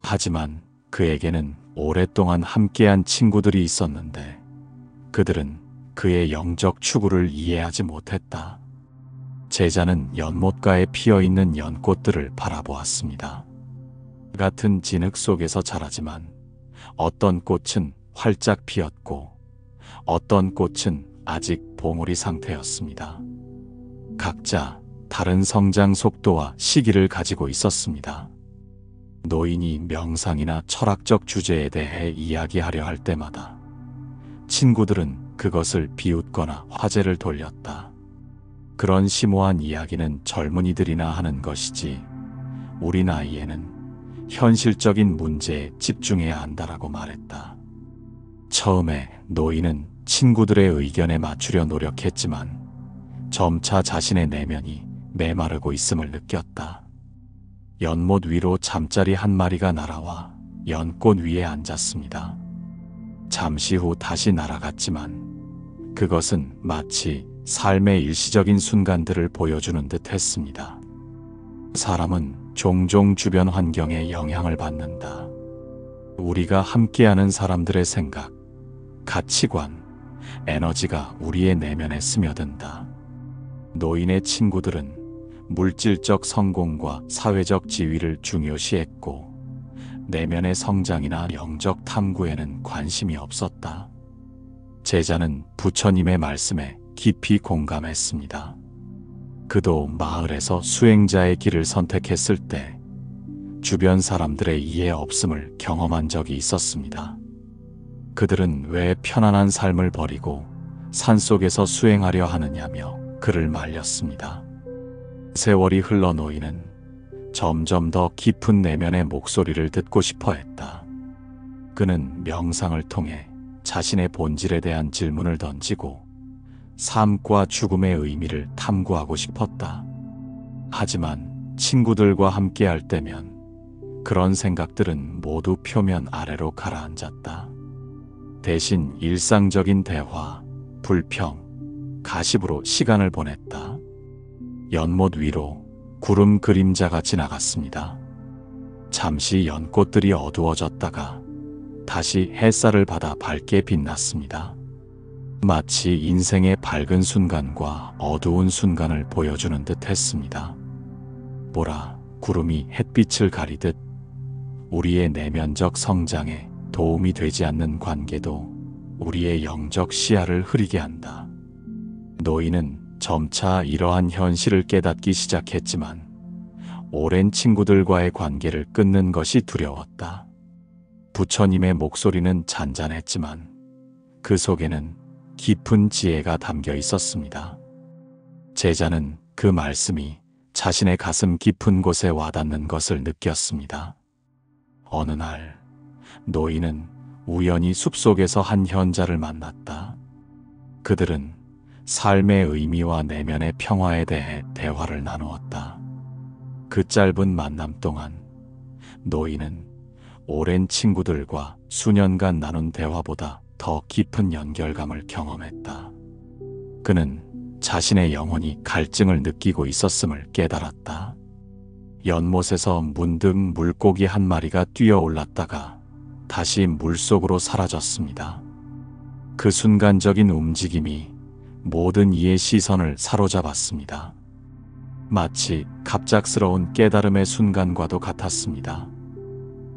하지만 그에게는 오랫동안 함께한 친구들이 있었는데 그들은 그의 영적 추구를 이해하지 못했다. 제자는 연못가에 피어있는 연꽃들을 바라보았습니다. 같은 진흙 속에서 자라지만 어떤 꽃은 활짝 피었고 어떤 꽃은 아직 봉우리 상태였습니다. 각자 다른 성장 속도와 시기를 가지고 있었습니다. 노인이 명상이나 철학적 주제에 대해 이야기하려 할 때마다 친구들은 그것을 비웃거나 화제를 돌렸다. 그런 심오한 이야기는 젊은이들이나 하는 것이지 우리 나이에는 현실적인 문제에 집중해야 한다라고 말했다. 처음에 노인은 친구들의 의견에 맞추려 노력했지만 점차 자신의 내면이 메마르고 있음을 느꼈다. 연못 위로 잠자리 한 마리가 날아와 연꽃 위에 앉았습니다. 잠시 후 다시 날아갔지만 그것은 마치 삶의 일시적인 순간들을 보여주는 듯 했습니다. 사람은 종종 주변 환경에 영향을 받는다. 우리가 함께하는 사람들의 생각, 가치관, 에너지가 우리의 내면에 스며든다. 노인의 친구들은 물질적 성공과 사회적 지위를 중요시했고 내면의 성장이나 영적 탐구에는 관심이 없었다. 제자는 부처님의 말씀에 깊이 공감했습니다. 그도 마을에서 수행자의 길을 선택했을 때 주변 사람들의 이해 없음을 경험한 적이 있었습니다. 그들은 왜 편안한 삶을 버리고 산속에서 수행하려 하느냐며 그를 말렸습니다. 세월이 흘러 노인은 점점 더 깊은 내면의 목소리를 듣고 싶어 했다. 그는 명상을 통해 자신의 본질에 대한 질문을 던지고 삶과 죽음의 의미를 탐구하고 싶었다. 하지만 친구들과 함께 할 때면 그런 생각들은 모두 표면 아래로 가라앉았다. 대신 일상적인 대화, 불평, 가십으로 시간을 보냈다. 연못 위로 구름 그림자가 지나갔습니다. 잠시 연꽃들이 어두워졌다가 다시 햇살을 받아 밝게 빛났습니다. 마치 인생의 밝은 순간과 어두운 순간을 보여주는 듯 했습니다. 보라, 구름이 햇빛을 가리듯 우리의 내면적 성장에 도움이 되지 않는 관계도 우리의 영적 시야를 흐리게 한다. 노인은 점차 이러한 현실을 깨닫기 시작했지만 오랜 친구들과의 관계를 끊는 것이 두려웠다. 부처님의 목소리는 잔잔했지만 그 속에는 깊은 지혜가 담겨 있었습니다. 제자는 그 말씀이 자신의 가슴 깊은 곳에 와닿는 것을 느꼈습니다. 어느 날 노인은 우연히 숲속에서 한 현자를 만났다. 그들은 삶의 의미와 내면의 평화에 대해 대화를 나누었다. 그 짧은 만남 동안 노인은 오랜 친구들과 수년간 나눈 대화보다 더 깊은 연결감을 경험했다. 그는 자신의 영혼이 갈증을 느끼고 있었음을 깨달았다. 연못에서 문득 물고기 한 마리가 뛰어올랐다가 다시 물속으로 사라졌습니다. 그 순간적인 움직임이 모든 이의 시선을 사로잡았습니다. 마치 갑작스러운 깨달음의 순간과도 같았습니다.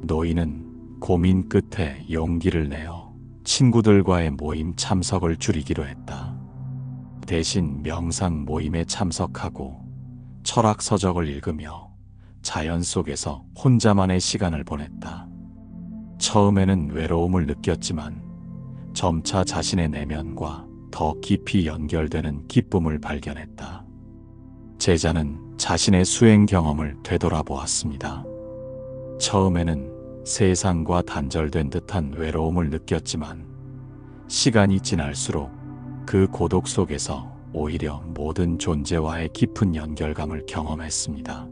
노인은 고민 끝에 용기를 내어 친구들과의 모임 참석을 줄이기로 했다. 대신 명상 모임에 참석하고 철학 서적을 읽으며 자연 속에서 혼자만의 시간을 보냈다. 처음에는 외로움을 느꼈지만 점차 자신의 내면과 더 깊이 연결되는 기쁨을 발견했다. 제자는 자신의 수행 경험을 되돌아보았습니다. 처음에는 세상과 단절된 듯한 외로움을 느꼈지만 시간이 지날수록 그 고독 속에서 오히려 모든 존재와의 깊은 연결감을 경험했습니다.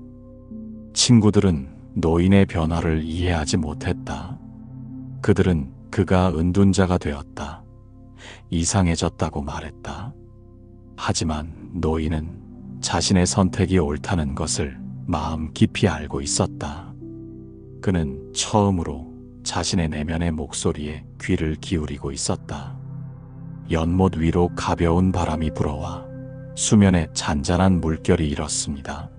친구들은 노인의 변화를 이해하지 못했다. 그들은 그가 은둔자가 되었다, 이상해졌다고 말했다. 하지만 노인은 자신의 선택이 옳다는 것을 마음 깊이 알고 있었다. 그는 처음으로 자신의 내면의 목소리에 귀를 기울이고 있었다. 연못 위로 가벼운 바람이 불어와 수면에 잔잔한 물결이 일었습니다.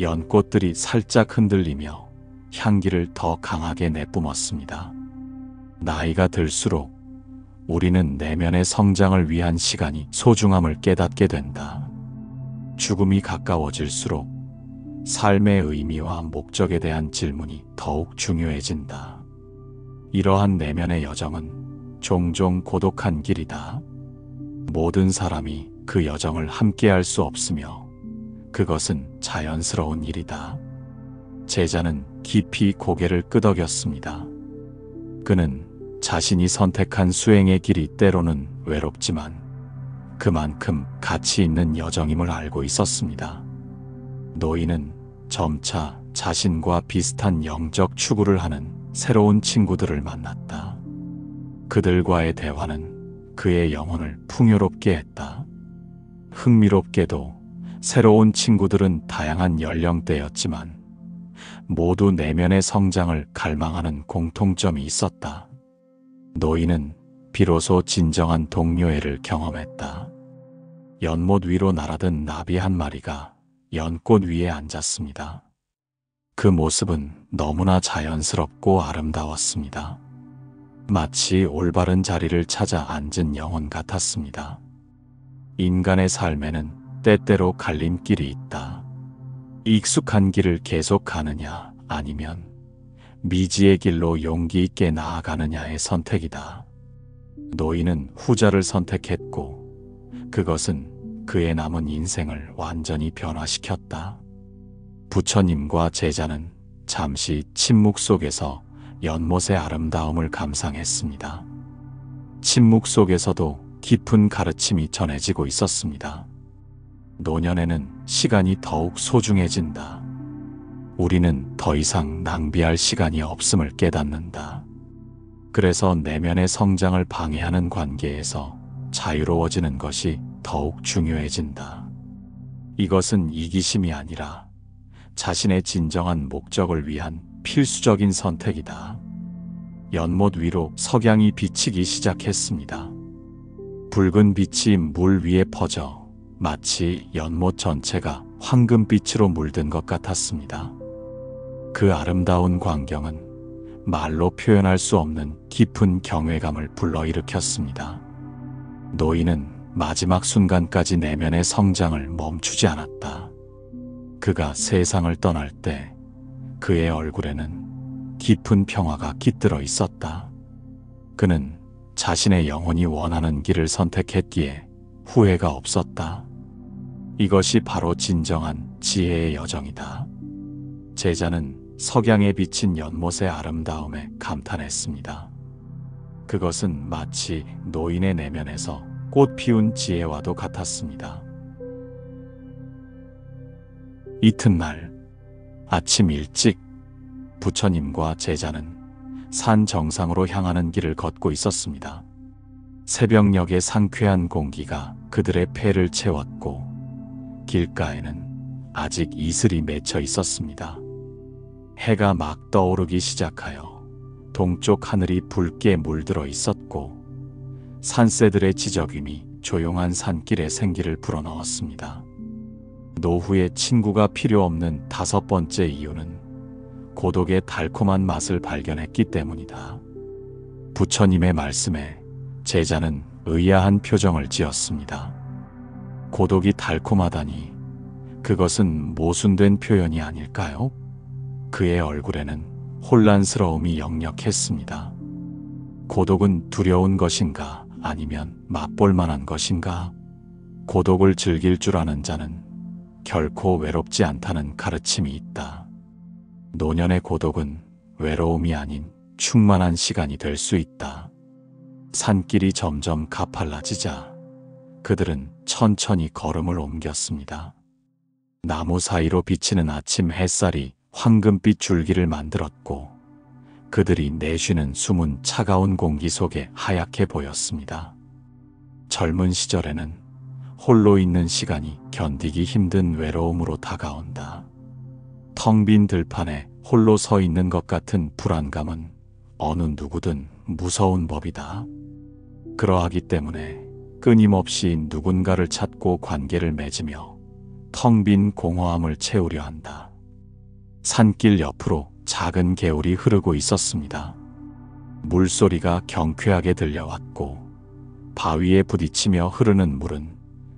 연꽃들이 살짝 흔들리며 향기를 더 강하게 내뿜었습니다. 나이가 들수록 우리는 내면의 성장을 위한 시간이 소중함을 깨닫게 된다. 죽음이 가까워질수록 삶의 의미와 목적에 대한 질문이 더욱 중요해진다. 이러한 내면의 여정은 종종 고독한 길이다. 모든 사람이 그 여정을 함께할 수 없으며 그것은 자연스러운 일이다. 제자는 깊이 고개를 끄덕였습니다. 그는 자신이 선택한 수행의 길이 때로는 외롭지만 그만큼 가치 있는 여정임을 알고 있었습니다. 노인은 점차 자신과 비슷한 영적 추구를 하는 새로운 친구들을 만났다. 그들과의 대화는 그의 영혼을 풍요롭게 했다. 흥미롭게도 새로운 친구들은 다양한 연령대였지만 모두 내면의 성장을 갈망하는 공통점이 있었다. 노인은 비로소 진정한 동료애를 경험했다. 연못 위로 날아든 나비 한 마리가 연꽃 위에 앉았습니다. 그 모습은 너무나 자연스럽고 아름다웠습니다. 마치 올바른 자리를 찾아 앉은 영혼 같았습니다. 인간의 삶에는 때때로 갈림길이 있다. 익숙한 길을 계속 가느냐 아니면 미지의 길로 용기 있게 나아가느냐의 선택이다. 노인은 후자를 선택했고 그것은 그의 남은 인생을 완전히 변화시켰다. 부처님과 제자는 잠시 침묵 속에서 연못의 아름다움을 감상했습니다. 침묵 속에서도 깊은 가르침이 전해지고 있었습니다. 노년에는 시간이 더욱 소중해진다. 우리는 더 이상 낭비할 시간이 없음을 깨닫는다. 그래서 내면의 성장을 방해하는 관계에서 자유로워지는 것이 더욱 중요해진다. 이것은 이기심이 아니라 자신의 진정한 목적을 위한 필수적인 선택이다. 연못 위로 석양이 비치기 시작했습니다. 붉은 빛이 물 위에 퍼져 마치 연못 전체가 황금빛으로 물든 것 같았습니다. 그 아름다운 광경은 말로 표현할 수 없는 깊은 경외감을 불러일으켰습니다. 노인은 마지막 순간까지 내면의 성장을 멈추지 않았다. 그가 세상을 떠날 때 그의 얼굴에는 깊은 평화가 깃들어 있었다. 그는 자신의 영혼이 원하는 길을 선택했기에 후회가 없었다. 이것이 바로 진정한 지혜의 여정이다. 제자는 석양에 비친 연못의 아름다움에 감탄했습니다. 그것은 마치 노인의 내면에서 꽃 피운 지혜와도 같았습니다. 이튿날 아침 일찍 부처님과 제자는 산 정상으로 향하는 길을 걷고 있었습니다. 새벽녘의 상쾌한 공기가 그들의 폐를 채웠고 길가에는 아직 이슬이 맺혀 있었습니다. 해가 막 떠오르기 시작하여 동쪽 하늘이 붉게 물들어 있었고 산새들의 지저귀이 조용한 산길에 생기를 불어넣었습니다. 노후의 친구가 필요 없는 다섯 번째 이유는 고독의 달콤한 맛을 발견했기 때문이다. 부처님의 말씀에 제자는 의아한 표정을 지었습니다. 고독이 달콤하다니 그것은 모순된 표현이 아닐까요? 그의 얼굴에는 혼란스러움이 역력했습니다. 고독은 두려운 것인가 아니면 맛볼 만한 것인가? 고독을 즐길 줄 아는 자는 결코 외롭지 않다는 가르침이 있다. 노년의 고독은 외로움이 아닌 충만한 시간이 될 수 있다. 산길이 점점 가팔라지자 그들은 천천히 걸음을 옮겼습니다. 나무 사이로 비치는 아침 햇살이 황금빛 줄기를 만들었고 그들이 내쉬는 숨은 차가운 공기 속에 하얗게 보였습니다. 젊은 시절에는 홀로 있는 시간이 견디기 힘든 외로움으로 다가온다. 텅 빈 들판에 홀로 서 있는 것 같은 불안감은 어느 누구든 무서운 법이다. 그러하기 때문에 끊임없이 누군가를 찾고 관계를 맺으며 텅 빈 공허함을 채우려 한다. 산길 옆으로 작은 개울이 흐르고 있었습니다. 물소리가 경쾌하게 들려왔고 바위에 부딪히며 흐르는 물은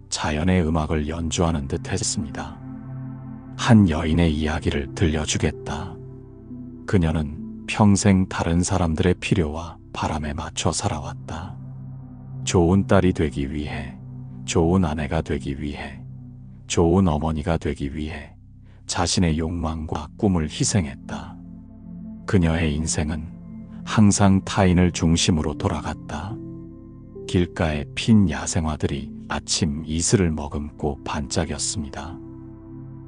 자연의 음악을 연주하는 듯 했습니다. 한 여인의 이야기를 들려주겠다. 그녀는 평생 다른 사람들의 필요와 바람에 맞춰 살아왔다. 좋은 딸이 되기 위해, 좋은 아내가 되기 위해, 좋은 어머니가 되기 위해 자신의 욕망과 꿈을 희생했다. 그녀의 인생은 항상 타인을 중심으로 돌아갔다. 길가에 핀 야생화들이 아침 이슬을 머금고 반짝였습니다.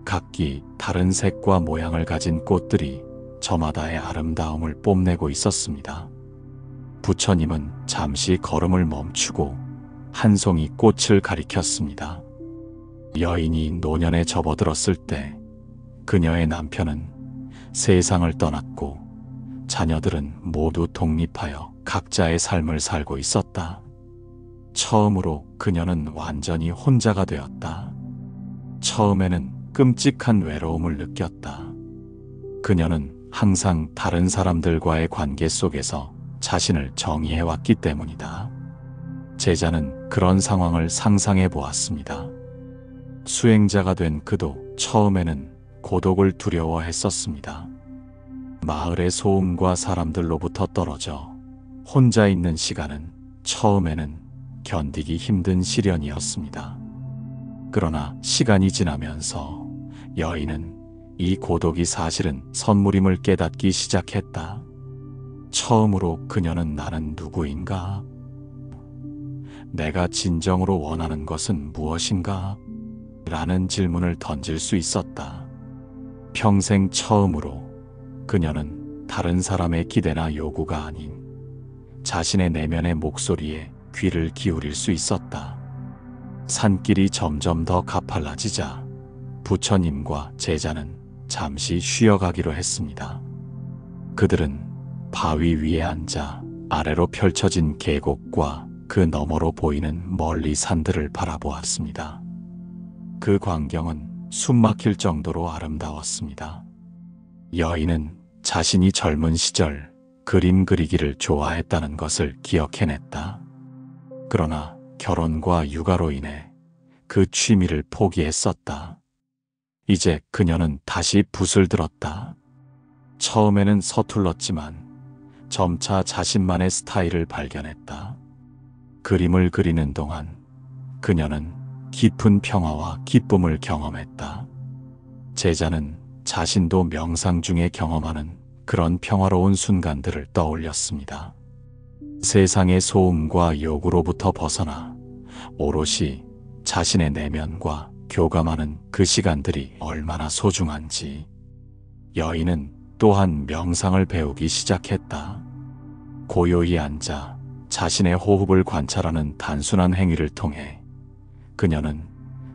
각기 다른 색과 모양을 가진 꽃들이 저마다의 아름다움을 뽐내고 있었습니다. 부처님은 잠시 걸음을 멈추고 한 송이 꽃을 가리켰습니다. 여인이 노년에 접어들었을 때 그녀의 남편은 세상을 떠났고 자녀들은 모두 독립하여 각자의 삶을 살고 있었다. 처음으로 그녀는 완전히 혼자가 되었다. 처음에는 끔찍한 외로움을 느꼈다. 그녀는 항상 다른 사람들과의 관계 속에서 자신을 정의해왔기 때문이다. 제자는 그런 상황을 상상해 보았습니다. 수행자가 된 그도 처음에는 고독을 두려워했었습니다. 마을의 소음과 사람들로부터 떨어져 혼자 있는 시간은 처음에는 견디기 힘든 시련이었습니다. 그러나 시간이 지나면서 여인은 이 고독이 사실은 선물임을 깨닫기 시작했다. 처음으로 그녀는 나는 누구인가? 내가 진정으로 원하는 것은 무엇인가? 라는 질문을 던질 수 있었다. 평생 처음으로 그녀는 다른 사람의 기대나 요구가 아닌 자신의 내면의 목소리에 귀를 기울일 수 있었다. 산길이 점점 더 가팔라지자 부처님과 제자는 잠시 쉬어가기로 했습니다. 그들은 바위 위에 앉아 아래로 펼쳐진 계곡과 그 너머로 보이는 멀리 산들을 바라보았습니다. 그 광경은 숨막힐 정도로 아름다웠습니다. 여인은 자신이 젊은 시절 그림 그리기를 좋아했다는 것을 기억해냈다. 그러나 결혼과 육아로 인해 그 취미를 포기했었다. 이제 그녀는 다시 붓을 들었다. 처음에는 서툴렀지만 점차 자신만의 스타일을 발견했다. 그림을 그리는 동안 그녀는 깊은 평화와 기쁨을 경험했다. 제자는 자신도 명상 중에 경험하는 그런 평화로운 순간들을 떠올렸습니다. 세상의 소음과 요구로부터 벗어나 오롯이 자신의 내면과 교감하는 그 시간들이 얼마나 소중한지. 여인은 또한 명상을 배우기 시작했다. 고요히 앉아 자신의 호흡을 관찰하는 단순한 행위를 통해 그녀는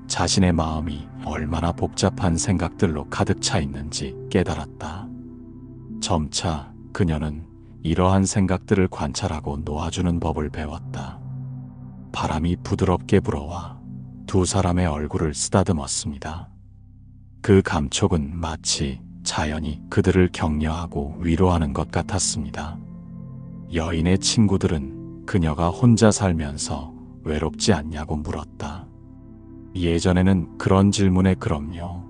자신의 마음이 얼마나 복잡한 생각들로 가득 차 있는지 깨달았다. 점차 그녀는 이러한 생각들을 관찰하고 놓아주는 법을 배웠다. 바람이 부드럽게 불어와 두 사람의 얼굴을 쓰다듬었습니다. 그 감촉은 마치 자연이 그들을 격려하고 위로하는 것 같았습니다. 여인의 친구들은 그녀가 혼자 살면서 외롭지 않냐고 물었다. 예전에는 그런 질문에 그럼요.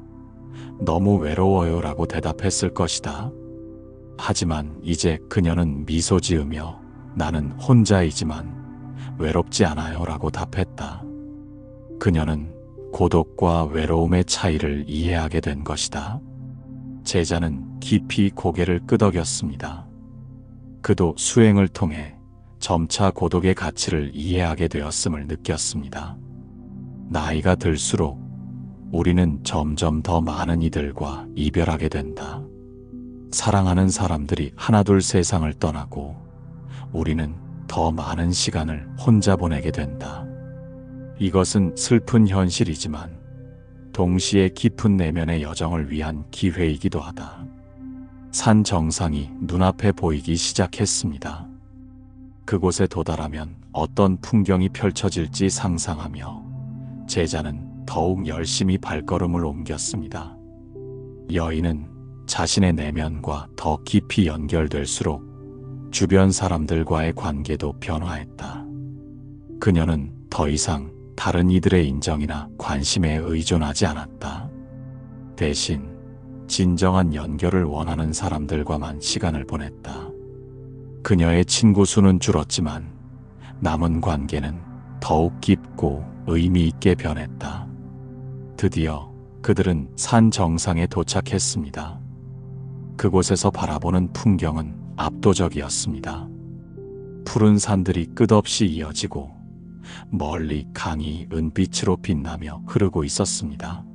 너무 외로워요라고 대답했을 것이다. 하지만 이제 그녀는 미소 지으며 나는 혼자이지만 외롭지 않아요라고 답했다. 그녀는 고독과 외로움의 차이를 이해하게 된 것이다. 제자는 깊이 고개를 끄덕였습니다. 그도 수행을 통해 점차 고독의 가치를 이해하게 되었음을 느꼈습니다. 나이가 들수록 우리는 점점 더 많은 이들과 이별하게 된다. 사랑하는 사람들이 하나둘 세상을 떠나고 우리는 더 많은 시간을 혼자 보내게 된다. 이것은 슬픈 현실이지만 동시에 깊은 내면의 여정을 위한 기회이기도 하다. 산 정상이 눈앞에 보이기 시작했습니다. 그곳에 도달하면 어떤 풍경이 펼쳐질지 상상하며 제자는 더욱 열심히 발걸음을 옮겼습니다. 여인은 자신의 내면과 더 깊이 연결될수록 주변 사람들과의 관계도 변화했다. 그녀는 더 이상 다른 이들의 인정이나 관심에 의존하지 않았다. 대신 진정한 연결을 원하는 사람들과만 시간을 보냈다. 그녀의 친구 수는 줄었지만 남은 관계는 더욱 깊고 의미 있게 변했다. 드디어 그들은 산 정상에 도착했습니다. 그곳에서 바라보는 풍경은 압도적이었습니다. 푸른 산들이 끝없이 이어지고 멀리 강이 은빛으로 빛나며 흐르고 있었습니다.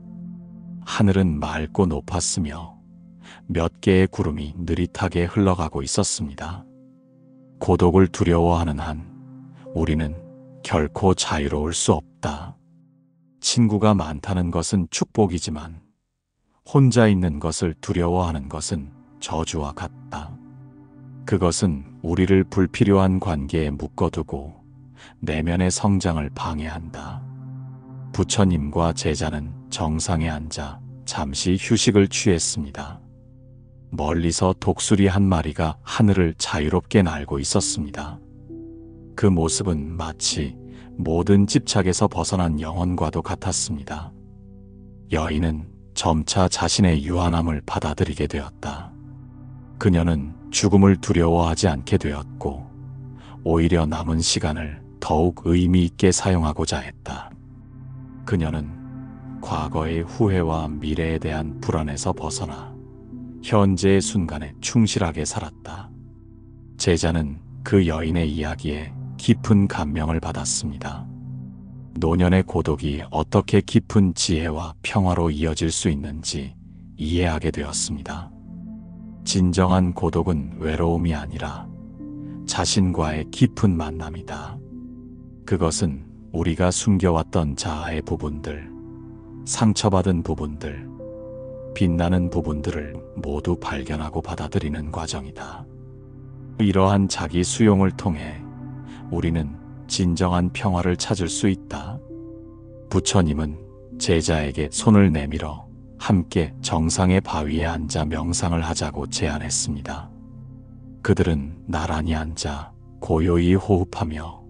하늘은 맑고 높았으며 몇 개의 구름이 느릿하게 흘러가고 있었습니다. 고독을 두려워하는 한 우리는 결코 자유로울 수 없다. 친구가 많다는 것은 축복이지만 혼자 있는 것을 두려워하는 것은 저주와 같다. 그것은 우리를 불필요한 관계에 묶어두고 내면의 성장을 방해한다. 부처님과 제자는 정상에 앉아 잠시 휴식을 취했습니다. 멀리서 독수리 한 마리가 하늘을 자유롭게 날고 있었습니다. 그 모습은 마치 모든 집착에서 벗어난 영혼과도 같았습니다. 여인은 점차 자신의 유한함을 받아들이게 되었다. 그녀는 죽음을 두려워하지 않게 되었고 오히려 남은 시간을 더욱 의미 있게 사용하고자 했다. 그녀는 과거의 후회와 미래에 대한 불안에서 벗어나 현재의 순간에 충실하게 살았다. 제자는 그 여인의 이야기에 깊은 감명을 받았습니다. 노년의 고독이 어떻게 깊은 지혜와 평화로 이어질 수 있는지 이해하게 되었습니다. 진정한 고독은 외로움이 아니라 자신과의 깊은 만남이다. 그것은 우리가 숨겨왔던 자아의 부분들, 상처받은 부분들, 빛나는 부분들을 모두 발견하고 받아들이는 과정이다. 이러한 자기 수용을 통해 우리는 진정한 평화를 찾을 수 있다. 부처님은 제자에게 손을 내밀어 함께 정상의 바위에 앉아 명상을 하자고 제안했습니다. 그들은 나란히 앉아 고요히 호흡하며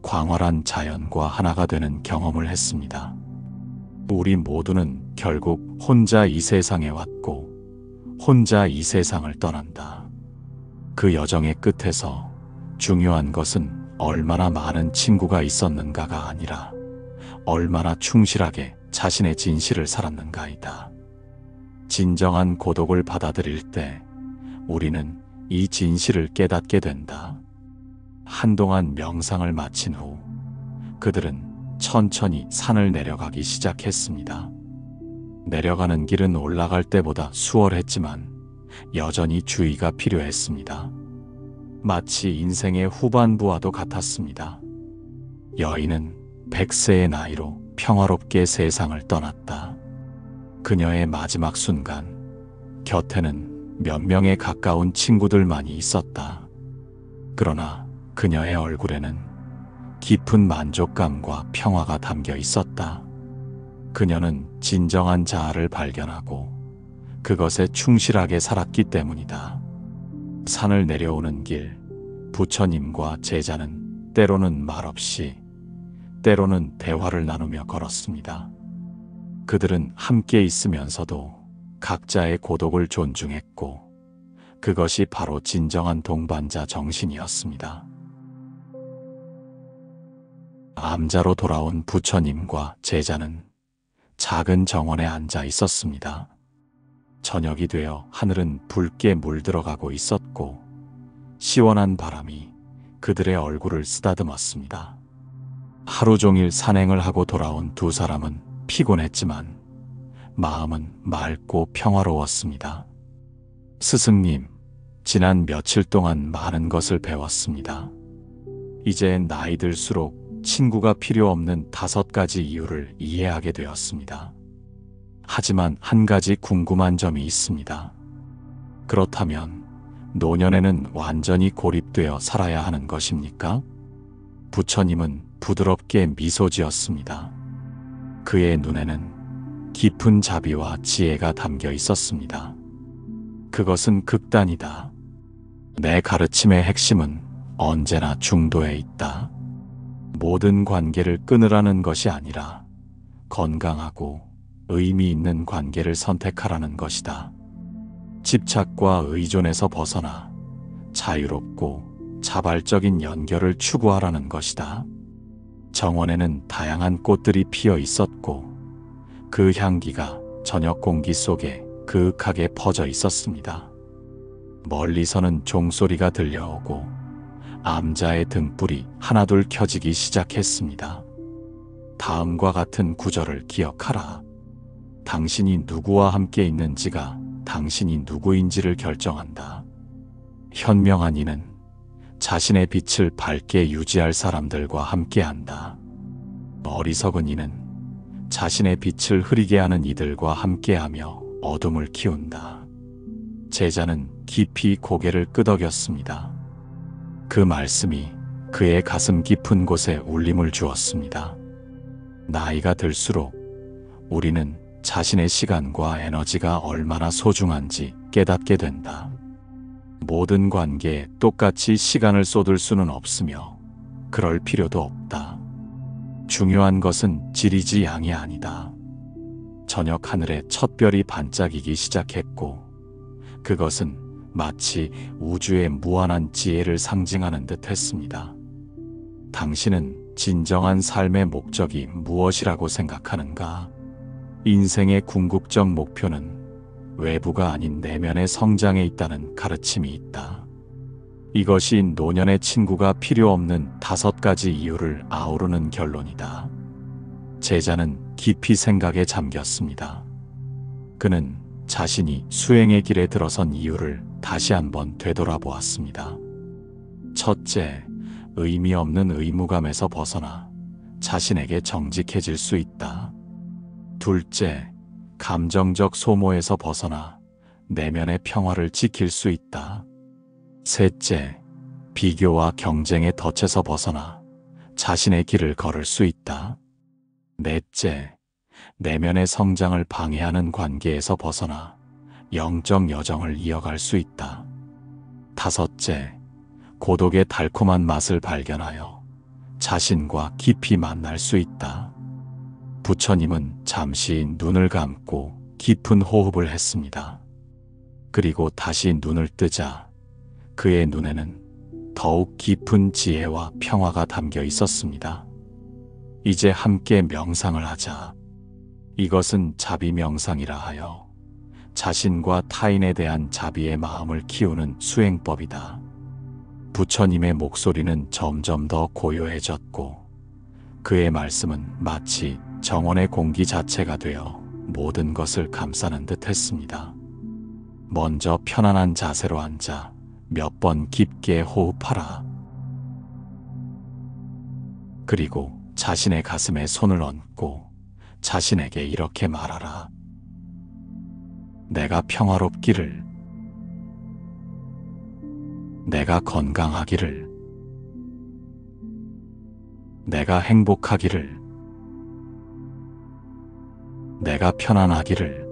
광활한 자연과 하나가 되는 경험을 했습니다. 우리 모두는 결국 혼자 이 세상에 왔고 혼자 이 세상을 떠난다. 그 여정의 끝에서 중요한 것은 얼마나 많은 친구가 있었는가가 아니라 얼마나 충실하게 자신의 진실을 살았는가이다. 진정한 고독을 받아들일 때 우리는 이 진실을 깨닫게 된다. 한동안 명상을 마친 후 그들은 천천히 산을 내려가기 시작했습니다. 내려가는 길은 올라갈 때보다 수월했지만 여전히 주의가 필요했습니다. 마치 인생의 후반부와도 같았습니다. 여인은 100세의 나이로 평화롭게 세상을 떠났다. 그녀의 마지막 순간, 곁에는 몇 명의 가까운 친구들만이 있었다. 그러나 그녀의 얼굴에는 깊은 만족감과 평화가 담겨 있었다. 그녀는 진정한 자아를 발견하고 그것에 충실하게 살았기 때문이다. 산을 내려오는 길, 부처님과 제자는 때로는 말없이, 때로는 대화를 나누며 걸었습니다. 그들은 함께 있으면서도 각자의 고독을 존중했고, 그것이 바로 진정한 동반자 정신이었습니다. 암자로 돌아온 부처님과 제자는 작은 정원에 앉아 있었습니다. 저녁이 되어 하늘은 붉게 물들어가고 있었고 시원한 바람이 그들의 얼굴을 쓰다듬었습니다. 하루 종일 산행을 하고 돌아온 두 사람은 피곤했지만 마음은 맑고 평화로웠습니다. 스승님, 지난 며칠 동안 많은 것을 배웠습니다. 이제 나이 들수록 친구가 필요 없는 5가지 이유를 이해하게 되었습니다. 하지만 한 가지 궁금한 점이 있습니다. 그렇다면 노년에는 완전히 고립되어 살아야 하는 것입니까? 부처님은 부드럽게 미소 지었습니다. 그의 눈에는 깊은 자비와 지혜가 담겨 있었습니다. 그것은 극단이다. 내 가르침의 핵심은 언제나 중도에 있다. 모든 관계를 끊으라는 것이 아니라 건강하고 의미 있는 관계를 선택하라는 것이다. 집착과 의존에서 벗어나 자유롭고 자발적인 연결을 추구하라는 것이다. 정원에는 다양한 꽃들이 피어 있었고 그 향기가 저녁 공기 속에 그윽하게 퍼져 있었습니다. 멀리서는 종소리가 들려오고 암자의 등불이 하나둘 켜지기 시작했습니다. 다음과 같은 구절을 기억하라. 당신이 누구와 함께 있는지가 당신이 누구인지를 결정한다. 현명한 이는 자신의 빛을 밝게 유지할 사람들과 함께한다. 어리석은 이는 자신의 빛을 흐리게 하는 이들과 함께하며 어둠을 키운다. 제자는 깊이 고개를 끄덕였습니다. 그 말씀이 그의 가슴 깊은 곳에 울림을 주었습니다. 나이가 들수록 우리는 자신의 시간과 에너지가 얼마나 소중한지 깨닫게 된다. 모든 관계에 똑같이 시간을 쏟을 수는 없으며 그럴 필요도 없다. 중요한 것은 질이지 양이 아니다. 저녁 하늘에 첫 별이 반짝이기 시작했고 그것은 마치 우주의 무한한 지혜를 상징하는 듯 했습니다. 당신은 진정한 삶의 목적이 무엇이라고 생각하는가? 인생의 궁극적 목표는 외부가 아닌 내면의 성장에 있다는 가르침이 있다. 이것이 노년의 친구가 필요 없는 5가지 이유를 아우르는 결론이다. 제자는 깊이 생각에 잠겼습니다. 그는 자신이 수행의 길에 들어선 이유를 다시 한번 되돌아보았습니다. 첫째, 의미 없는 의무감에서 벗어나 자신에게 정직해질 수 있다. 둘째, 감정적 소모에서 벗어나 내면의 평화를 지킬 수 있다. 셋째, 비교와 경쟁의 덫에서 벗어나 자신의 길을 걸을 수 있다. 넷째, 내면의 성장을 방해하는 관계에서 벗어나 영적 여정을 이어갈 수 있다. 다섯째, 고독의 달콤한 맛을 발견하여 자신과 깊이 만날 수 있다. 부처님은 잠시 눈을 감고 깊은 호흡을 했습니다. 그리고 다시 눈을 뜨자 그의 눈에는 더욱 깊은 지혜와 평화가 담겨 있었습니다. 이제 함께 명상을 하자. 이것은 자비 명상이라 하여 자신과 타인에 대한 자비의 마음을 키우는 수행법이다. 부처님의 목소리는 점점 더 고요해졌고 그의 말씀은 마치 정원의 공기 자체가 되어 모든 것을 감싸는 듯 했습니다. 먼저 편안한 자세로 앉아 몇 번 깊게 호흡하라. 그리고 자신의 가슴에 손을 얹고 자신에게 이렇게 말하라. 내가 평화롭기를, 내가 건강하기를, 내가 행복하기를, 내가 편안하기를.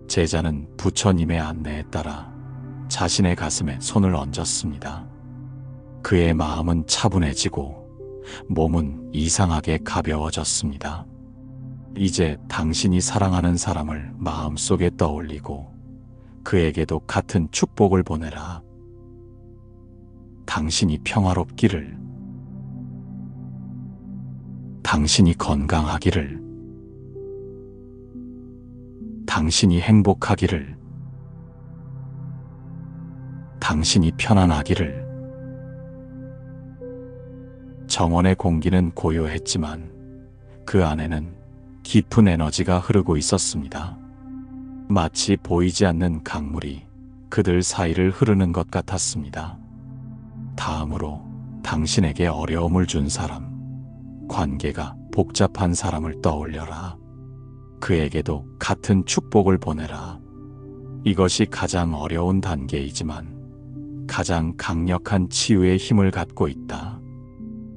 제자는 부처님의 안내에 따라 자신의 가슴에 손을 얹었습니다. 그의 마음은 차분해지고 몸은 이상하게 가벼워졌습니다. 이제 당신이 사랑하는 사람을 마음속에 떠올리고 그에게도 같은 축복을 보내라. 당신이 평화롭기를, 당신이 건강하기를, 당신이 행복하기를, 당신이 편안하기를. 정원의 공기는 고요했지만 그 안에는 깊은 에너지가 흐르고 있었습니다. 마치 보이지 않는 강물이 그들 사이를 흐르는 것 같았습니다. 다음으로 당신에게 어려움을 준 사람, 관계가 복잡한 사람을 떠올려라. 그에게도 같은 축복을 보내라. 이것이 가장 어려운 단계이지만 가장 강력한 치유의 힘을 갖고 있다.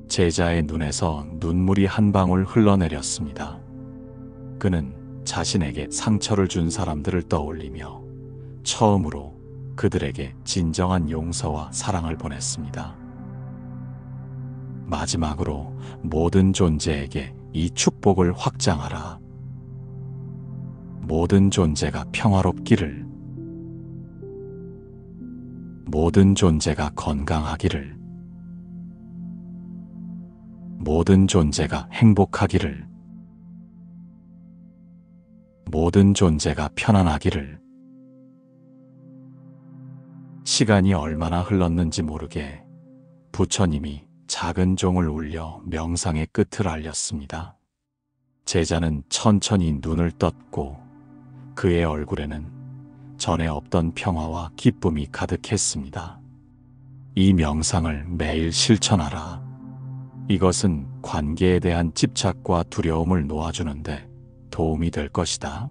제자의 눈에서 눈물이 한 방울 흘러내렸습니다. 그는 자신에게 상처를 준 사람들을 떠올리며 처음으로 그들에게 진정한 용서와 사랑을 보냈습니다. 마지막으로 모든 존재에게 이 축복을 확장하라. 모든 존재가 평화롭기를, 모든 존재가 건강하기를, 모든 존재가 행복하기를, 모든 존재가 편안하기를. 시간이 얼마나 흘렀는지 모르게 부처님이 작은 종을 울려 명상의 끝을 알렸습니다. 제자는 천천히 눈을 떴고 그의 얼굴에는 전에 없던 평화와 기쁨이 가득했습니다. 이 명상을 매일 실천하라. 이것은 관계에 대한 집착과 두려움을 놓아주는데 도움이 될 것이다.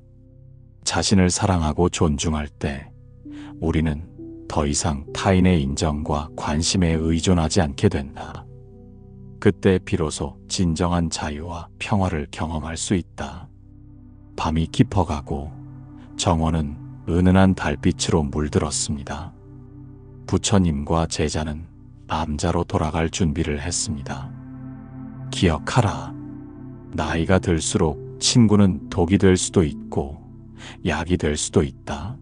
자신을 사랑하고 존중할 때 우리는 더 이상 타인의 인정과 관심에 의존하지 않게 된다. 그때 비로소 진정한 자유와 평화를 경험할 수 있다. 밤이 깊어가고 정원은 은은한 달빛으로 물들었습니다. 부처님과 제자는 암자로 돌아갈 준비를 했습니다. 기억하라. 나이가 들수록 친구는 독이 될 수도 있고 약이 될 수도 있다.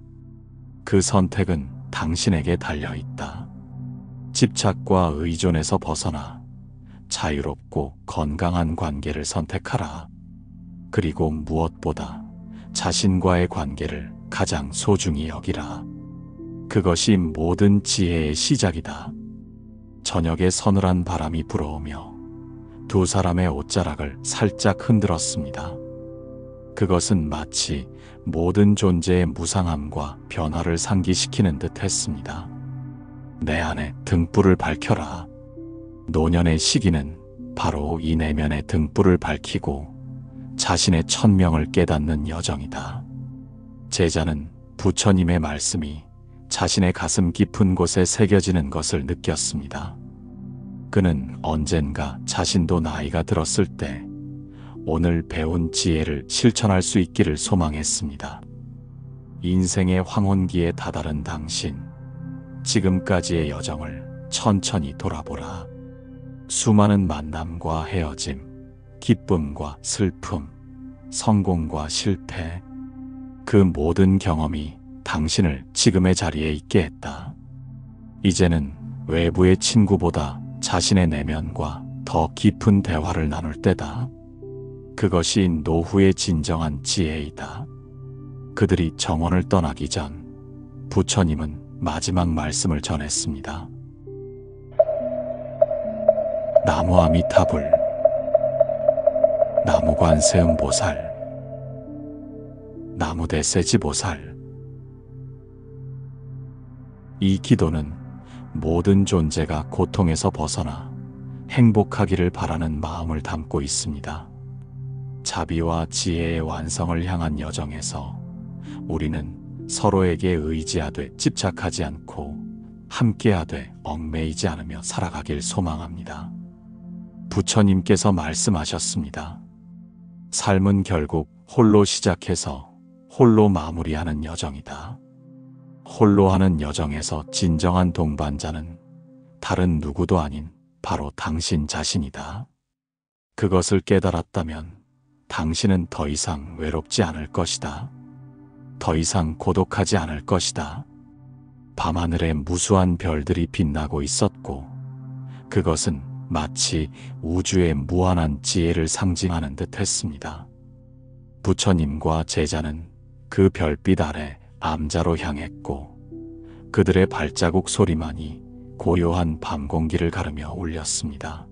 그 선택은 당신에게 달려있다. 집착과 의존에서 벗어나 자유롭고 건강한 관계를 선택하라. 그리고 무엇보다 자신과의 관계를 가장 소중히 여기라. 그것이 모든 지혜의 시작이다. 저녁에 서늘한 바람이 불어오며 두 사람의 옷자락을 살짝 흔들었습니다. 그것은 마치 모든 존재의 무상함과 변화를 상기시키는 듯 했습니다. 내 안에 등불을 밝혀라. 노년의 시기는 바로 이 내면의 등불을 밝히고 자신의 천명을 깨닫는 여정이다. 제자는 부처님의 말씀이 자신의 가슴 깊은 곳에 새겨지는 것을 느꼈습니다. 그는 언젠가 자신도 나이가 들었을 때 오늘 배운 지혜를 실천할 수 있기를 소망했습니다. 인생의 황혼기에 다다른 당신, 지금까지의 여정을 천천히 돌아보라. 수많은 만남과 헤어짐, 기쁨과 슬픔, 성공과 실패, 그 모든 경험이 당신을 지금의 자리에 있게 했다. 이제는 외부의 친구보다 자신의 내면과 더 깊은 대화를 나눌 때다. 그것이 노후의 진정한 지혜이다. 그들이 정원을 떠나기 전 부처님은 마지막 말씀을 전했습니다. 나무 아미타불, 나무 관세음 보살, 나무 대세지 보살. 이 기도는 모든 존재가 고통에서 벗어나 행복하기를 바라는 마음을 담고 있습니다. 자비와 지혜의 완성을 향한 여정에서 우리는 서로에게 의지하되 집착하지 않고 함께하되 얽매이지 않으며 살아가길 소망합니다. 부처님께서 말씀하셨습니다. 삶은 결국 홀로 시작해서 홀로 마무리하는 여정이다. 홀로 하는 여정에서 진정한 동반자는 다른 누구도 아닌 바로 당신 자신이다. 그것을 깨달았다면 당신은 더 이상 외롭지 않을 것이다. 더 이상 고독하지 않을 것이다. 밤하늘에 무수한 별들이 빛나고 있었고 그것은 마치 우주의 무한한 지혜를 상징하는 듯 했습니다. 부처님과 제자는 그 별빛 아래 암자로 향했고 그들의 발자국 소리만이 고요한 밤 공기를 가르며 울렸습니다.